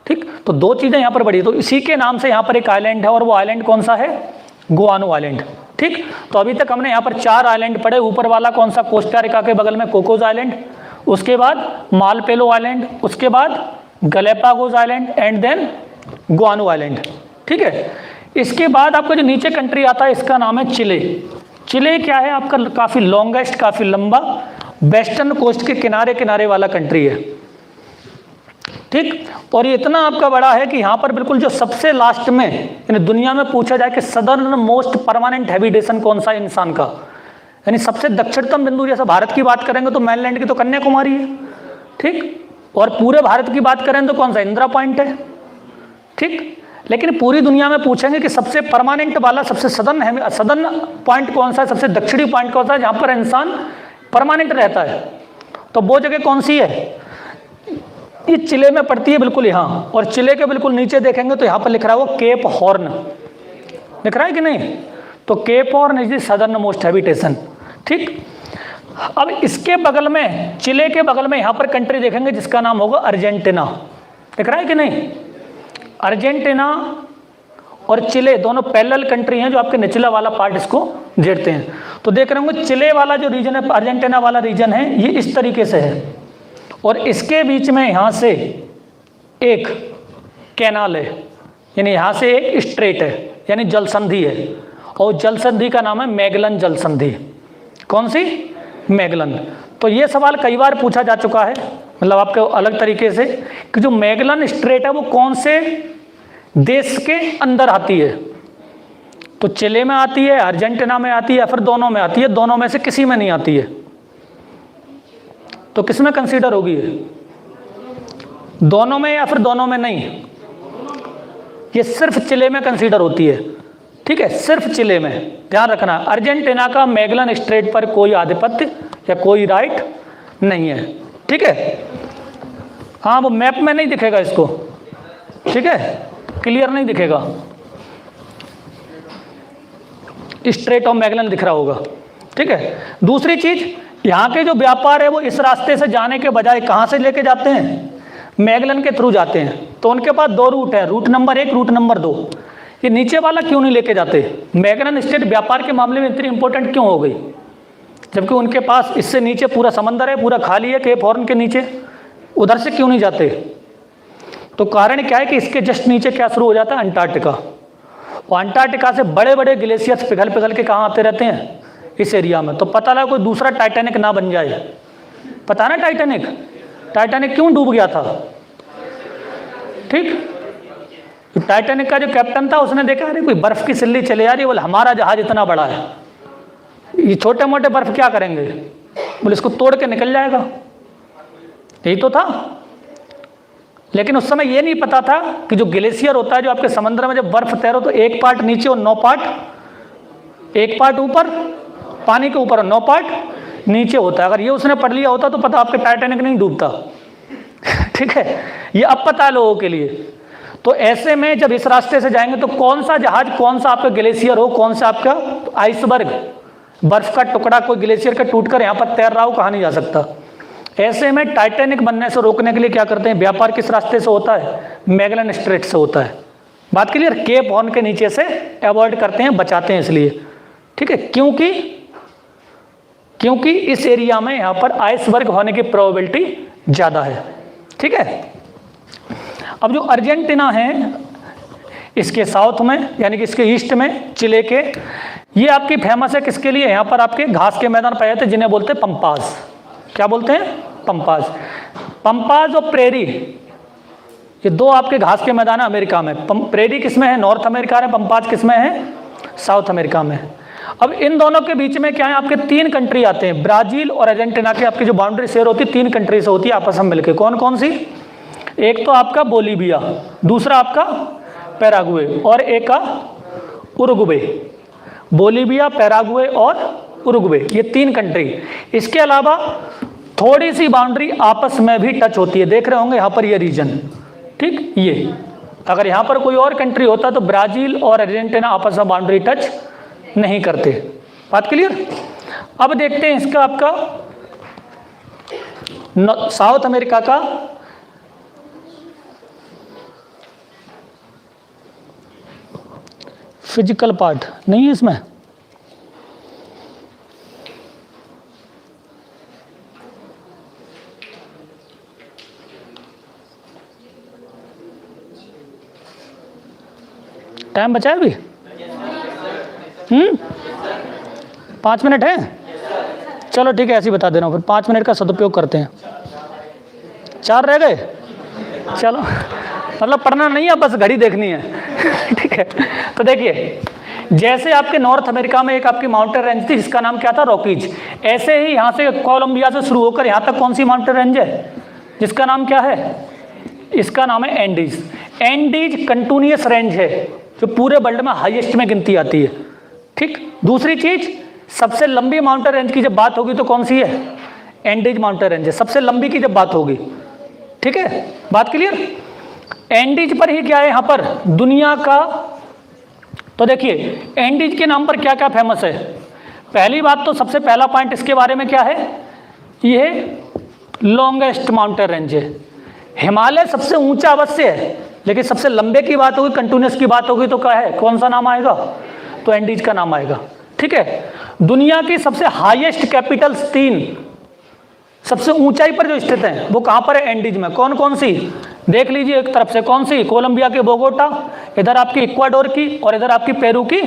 ठीक, तो दो चीज़ें यहाँ पर बढ़ी। तो इसी के नाम से यहाँ पर एक आइलैंड है, और वो आइलैंड कौन सा है, गुआनो आइलैंड। ठीक, तो अभी तक हमने यहाँ पर 4 आइलैंड पढ़े। ऊपर वाला कौन सा, कोस्टा रिका के बगल में कोकोज आइलैंड, उसके बाद मालपेलो आइलैंड, उसके बाद Galapagos island, and then Guano island. ठीक है, इसके बाद आपका जो नीचे कंट्री आता है, इसका नाम है चिले। चिले क्या है, आपका काफ़ी लॉन्गेस्ट, काफ़ी लंबा, वेस्टर्न कोस्ट के किनारे किनारे वाला कंट्री है। ठीक, और ये इतना आपका बड़ा है कि यहाँ पर बिल्कुल जो सबसे लास्ट में, यानी दुनिया में पूछा जाए कि सदर्न मोस्ट परमानेंट हैबिटेशन कौन सा है इंसान का, यानी सबसे दक्षिणतम बिंदु, जैसे भारत की बात करेंगे तो मेनलैंड की तो कन्याकुमारी है। ठीक, और पूरे भारत की बात करें तो कौन सा, इंदिरा पॉइंट है। ठीक, लेकिन पूरी दुनिया में पूछेंगे कि सबसे परमानेंट वाला, सबसे सदर्न पॉइंट कौन सा है, सबसे दक्षिणी पॉइंट कौन सा है, जहाँ पर इंसान परमानेंट रहता है, तो वो जगह कौन सी है, ये चिले में पड़ती है, बिल्कुल यहाँ। और चिले के बिल्कुल नीचे देखेंगे तो यहाँ पर लिख रहा है केप हॉर्न, लिख रहा है कि नहीं, तो Cape Horn is the southern most habitation. ठीक, अब इसके बगल में, चिले के बगल में यहाँ पर कंट्री देखेंगे जिसका नाम होगा अर्जेंटीना, लिख रहा है कि नहीं। अर्जेंटीना और चिले दोनों पैरेलल कंट्री हैं, जो आपके निचला वाला पार्ट इसको घेरते हैं। तो देख रहे होंगे चिले वाला जो रीजन है, अर्जेंटीना वाला रीजन है, ये इस तरीके से है, और इसके बीच में यहाँ से एक कैनाल है, यानी यहाँ से एक स्ट्रेट है, यानी जल संधि है, और जल संधि का नाम है मैगलन जल संधि। कौन सी, मैगलन। तो ये सवाल कई बार पूछा जा चुका है, मतलब आपके अलग तरीके से, कि जो मैगलन स्ट्रेट है वो कौन से देश के अंदर आती है, तो चिले में आती है, अर्जेंटीना में आती है, या फिर दोनों में आती है, दोनों में से किसी में नहीं आती है, तो किस में कंसीडर होगी ये, दोनों में या फिर दोनों में नहीं, ये सिर्फ चिले में कंसीडर होती है। ठीक है, सिर्फ चिले में, ध्यान रखना, अर्जेंटीना का मैगलन स्ट्रेट पर कोई आधिपत्य या कोई राइट नहीं है। ठीक है, हाँ वो मैप में नहीं दिखेगा इसको, ठीक है, क्लियर नहीं दिखेगा, स्ट्रेट ऑफ मैगलन दिख रहा होगा। ठीक है, दूसरी चीज, यहाँ के जो व्यापार है वो इस रास्ते से जाने के बजाय कहाँ से लेके जाते हैं, मैगलन के थ्रू जाते हैं। तो उनके पास 2 रूट है, रूट नंबर 1, रूट नंबर 2। ये नीचे वाला क्यों नहीं लेके जाते, मैगलन स्ट्रेट व्यापार के मामले में इतनी इंपॉर्टेंट क्यों हो गई, जबकि उनके पास इससे नीचे पूरा समंदर है, पूरा खाली है केप हॉर्न के नीचे। उधर से क्यों नहीं जाते? तो कारण क्या है कि इसके जस्ट नीचे क्या शुरू हो जाता है? अंटार्कटिका। और अंटार्कटिका से बड़े बड़े ग्लेशियर्स पिघल पिघल के कहाँ आते रहते हैं? इस एरिया में। तो पता लगा कोई दूसरा टाइटैनिक ना बन जाए। पता है ना टाइटैनिक क्यों डूब गया था? ठीक, टाइटैनिक का जो कैप्टन था उसने देखा अरे कोई बर्फ की सिल्ली चले आ रही है, बोले हमारा जहाज इतना बड़ा है, ये छोटे मोटे बर्फ क्या करेंगे? बोले इसको तोड़ के निकल जाएगा। यही तो था। लेकिन उस समय ये नहीं पता था कि जो ग्लेशियर होता है, जो आपके समुद्र में जब बर्फ तैरो तो एक पार्ट नीचे और 9 पार्ट, एक पार्ट ऊपर पानी के ऊपर और 9 पार्ट नीचे होता है। अगर ये उसने पढ़ लिया होता तो पता आपके टाइटैनिक नहीं डूबता। ठीक है, ये अब पता है लोगों के लिए। तो ऐसे में जब इस रास्ते से जाएंगे तो कौन सा जहाज, कौन सा आपका ग्लेशियर हो, कौन सा आपका आइसबर्ग, बर्फ का टुकड़ा कोई ग्लेशियर का टूटकर यहाँ पर तैर रहा हो, कहाँ नहीं जा सकता। ऐसे में टाइटैनिक बनने से रोकने के लिए क्या करते हैं? व्यापार किस रास्ते से होता है? मैगलन स्ट्रेट से होता है। बात क्लियर? केप हॉर्न के नीचे से अवॉइड करते हैं, बचाते हैं इसलिए। ठीक है, क्योंकि इस एरिया में यहाँ पर आइसबर्ग होने की प्रोबेबिलिटी ज़्यादा है। ठीक है, अब जो अर्जेंटीना है इसके साउथ में, यानी कि इसके ईस्ट में चिले के, ये आपकी फेमस है किसके लिए? यहाँ पर आपके घास के मैदान पाए जाते हैं जिन्हें बोलते हैं पंपास। क्या बोलते हैं? पंपास। पंपास और प्रेरी, ये दो आपके घास के मैदान है अमेरिका में। प्रेरी किस में है? नॉर्थ अमेरिका में। पंपास किस में है? साउथ अमेरिका में। अब इन दोनों के बीच में क्या है? आपके 3 कंट्री आते हैं, ब्राजील और अर्जेंटीना की आपकी जो बाउंड्री शेयर होती है 3 कंट्री से होती है आपस में मिलकर। कौन कौन सी? एक तो आपका बोलीविया, दूसरा आपका पैराग्वे और एक का उरुग्वे। बोलीविया, पैराग्वे और उरुग्वे, ये 3 कंट्री। इसके अलावा थोड़ी सी बाउंड्री आपस में भी टच होती है, देख रहे होंगे यहाँ पर ये रीजन। ठीक, ये अगर यहाँ पर कोई और कंट्री होता तो ब्राजील और अर्जेंटीना आपस में बाउंड्री टच नहीं करते। बात क्लियर? अब देखते हैं इसका आपका साउथ अमेरिका का फिजिकल पार्ट नहीं है इसमें। टाइम बचा है अभी? 5 मिनट है? चलो ठीक है, ऐसे ही बता देना, फिर 5 मिनट का सदुपयोग करते हैं। 4 रह गए? चलो, मतलब पढ़ना नहीं है, बस घड़ी देखनी है। ठीक है, तो देखिए जैसे आपके नॉर्थ अमेरिका में एक आपकी माउंटेन रेंज थी जिसका नाम क्या था? रॉकीज। ऐसे ही यहाँ से कोलंबिया से शुरू होकर यहाँ तक कौन सी माउंटेन रेंज है जिसका नाम क्या है? इसका नाम है एंडीज। एंडीज कंटिन्यूअस रेंज है जो पूरे वर्ल्ड में हाईएस्ट में गिनती आती है। ठीक, दूसरी चीज, सबसे लंबी माउंटेन रेंज की जब बात होगी तो कौन सी है? एंडीज माउंटेन रेंज है सबसे लंबी की जब बात होगी। ठीक है, बात क्लियर? एंडीज पर ही क्या है यहाँ पर दुनिया का। तो देखिए एंडीज के नाम पर क्या क्या फेमस है। पहली बात तो सबसे पहला पॉइंट इसके बारे में क्या है? ये लॉन्गेस्ट माउंटेन रेंज है। हिमालय सबसे ऊंचा अवश्य है, लेकिन सबसे लंबे की बात होगी, कंटिन्यूअस की बात होगी तो क्या है? कौन सा नाम आएगा? तो एंडीज का नाम आएगा। ठीक है, दुनिया की सबसे हाईएस्ट कैपिटल्स 3 सबसे ऊंचाई पर जो स्थित हैं वो कहाँ पर है? एंडीज में। कौन कौन सी? देख लीजिए, एक तरफ से कौन सी? कोलंबिया की बोगोटा, इधर आपकी इक्वाडोर की, और इधर आपकी पेरू की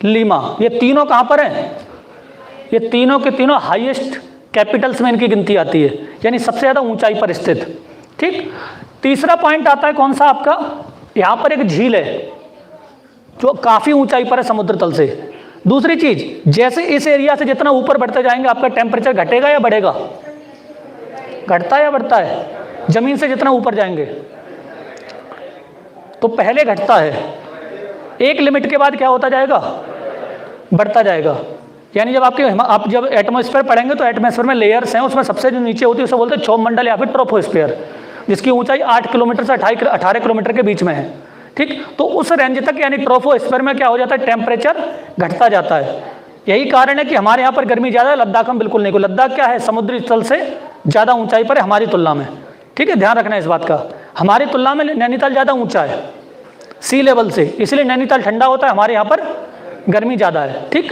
लीमा। ये तीनों कहाँ पर हैं? ये तीनों के तीनों हाईएस्ट कैपिटल्स में इनकी गिनती आती है, यानी सबसे ज़्यादा ऊंचाई पर स्थित। ठीक, तीसरा पॉइंट आता है कौन सा आपका? यहाँ पर एक झील है जो काफ़ी ऊंचाई पर है समुद्र तल से। दूसरी चीज, जैसे इस एरिया से जितना ऊपर बढ़ते जाएंगे आपका टेम्परेचर घटेगा या बढ़ेगा? घटता है या बढ़ता है? जमीन से जितना ऊपर जाएंगे तो पहले घटता है, एक लिमिट के बाद क्या होता जाएगा? बढ़ता जाएगा। यानी जब आप जब एटमॉस्फेयर पढ़ेंगे तो एटमॉस्फेयर में लेयर्स हैं, उसमें सबसे जो नीचे होती है उसे बोलते हैं क्षोभमंडल या फिर ट्रोपोस्फीयर, जिसकी ऊंचाई 8 किलोमीटर से 18 किलोमीटर के बीच में है। ठीक, तो उस रेंज तक यानी ट्रोपोस्फीयर में क्या हो जाता है? टेम्परेचर घटता जाता है। यही कारण है कि हमारे यहाँ पर गर्मी ज़्यादा है, लद्दाख में बिल्कुल नहीं। लद्दाख क्या है? समुद्री तल से ज़्यादा ऊंचाई पर है हमारी तुलना में। ठीक है, ध्यान रखना इस बात का। हमारी तुलना में नैनीताल ज़्यादा ऊंचा है सी लेवल से, इसलिए नैनीताल ठंडा होता है, हमारे यहाँ पर गर्मी ज़्यादा है। ठीक,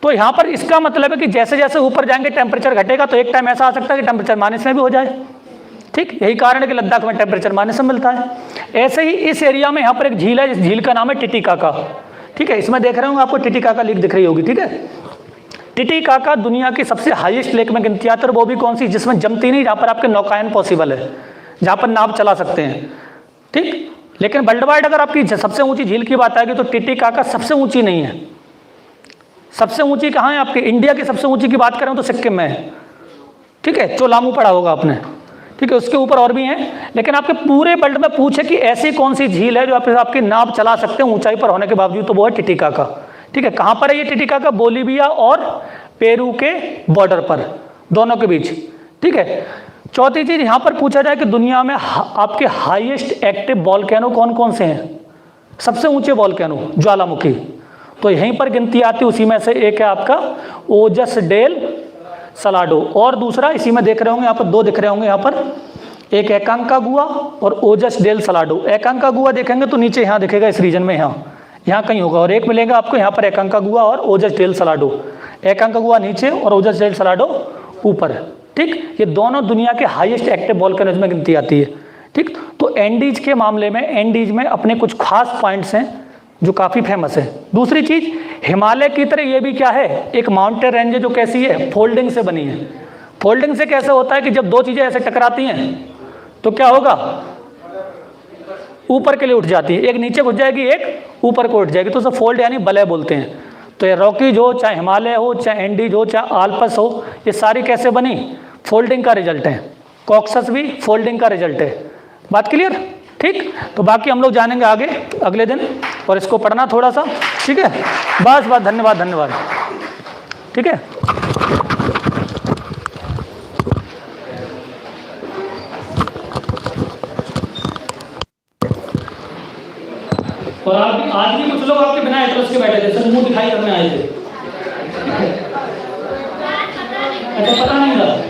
तो यहाँ पर इसका मतलब है कि जैसे जैसे ऊपर जाएंगे टेम्परेचर घटेगा, तो एक टाइम ऐसा आ सकता है कि टेम्परेचर माइनस में भी हो जाए। ठीक, यही कारण है कि लद्दाख में टेम्परेचर माइनस में मिलता है। ऐसे ही इस एरिया में यहाँ पर एक झील है, इस झील का नाम है टिटिकाका। ठीक है, इसमें देख रहे होंगे आपको टिटिकाका लेक दिख रही होगी। ठीक है, टिटिकाका दुनिया की सबसे हाईएस्ट लेक में गिनती आती है। वो भी कौन सी, जिसमें जमती नहीं, जहाँ पर आपके नौकायन पॉसिबल है, जहाँ पर नाव चला सकते हैं। ठीक, लेकिन वर्ल्ड वाइड अगर आपकी सबसे ऊंची झील की बात आएगी तो टिटिकाका सबसे ऊंची नहीं है। सबसे ऊंची कहाँ है आपके, इंडिया की सबसे ऊंची की बात करें तो सिक्किम में है। ठीक है, चोलामू पढ़ा होगा आपने। ठीक है, उसके ऊपर और भी हैं, लेकिन आपके पूरे वर्ल्ड में पूछे कि ऐसी कौन सी झील है जो आपकी नाव चला सकते हैं ऊंचाई पर होने के बावजूद, तो वो है टिटिकाका। ठीक है, कहाँ पर है ये टिटिकाका, बोलीविया और पेरू के बॉर्डर पर, दोनों के बीच। ठीक है, चौथी चीज यहाँ पर पूछा जाए कि दुनिया में आपके हाईएस्ट एक्टिव वॉल्केनो कौन कौन से हैं, सबसे ऊंचे वॉल्केनो ज्वालामुखी, तो यहीं पर गिनती आती है। उसी में से एक है आपका ओजस डेल सलाडो, और दूसरा इसी में देख रहे होंगे, यहाँ पर दो दिख रहे होंगे, यहाँ पर एक एकांकागुआ और ओजस डेल सलाडो। एकांकागुआ देखेंगे तो नीचे यहाँ दिखेगा, इस रीजन में यहाँ कहीं होगा, और एक मिलेगा आपको यहाँ पर एकांकागुआ और ओजस डेल सलाडो। एकांकागुआ नीचे और ओजस डेल सलाडो ऊपर है। ठीक, ये दोनों दुनिया के हाईएस्ट एक्टिव वॉल्केनोज में गिनती आती है। ठीक, तो एंडीज के मामले में, एंडीज में अपने कुछ खास पॉइंट्स हैं जो काफ़ी फेमस है। दूसरी चीज, हिमालय की तरह ये भी क्या है, एक माउंटेन रेंज जो कैसी है, फोल्डिंग से बनी है। फोल्डिंग से कैसे होता है कि जब दो चीजें ऐसे टकराती हैं तो क्या होगा, ऊपर के लिए उठ जाती है, एक नीचे घुस जाएगी, एक ऊपर को उठ जाएगी, तो उसे फोल्ड यानी बलय बोलते हैं। तो ये रॉकीज हो, चाहे हिमालय हो, चाहे एंडीज हो, चाहे आल्पस हो, ये सारी कैसे बनी, फोल्डिंग का रिजल्ट है। कॉक्सस भी फोल्डिंग का रिजल्ट है। बात क्लियर। ठीक, तो बाकी हम लोग जानेंगे आगे अगले दिन, और इसको पढ़ना थोड़ा सा। ठीक है, बस बस, धन्यवाद धन्यवाद। ठीक है, और आज भी कुछ लोग आपके बिना एड्रेस के बैठे थे, सर मुंह दिखाई करने आए थे, ऐसा पता नहीं था।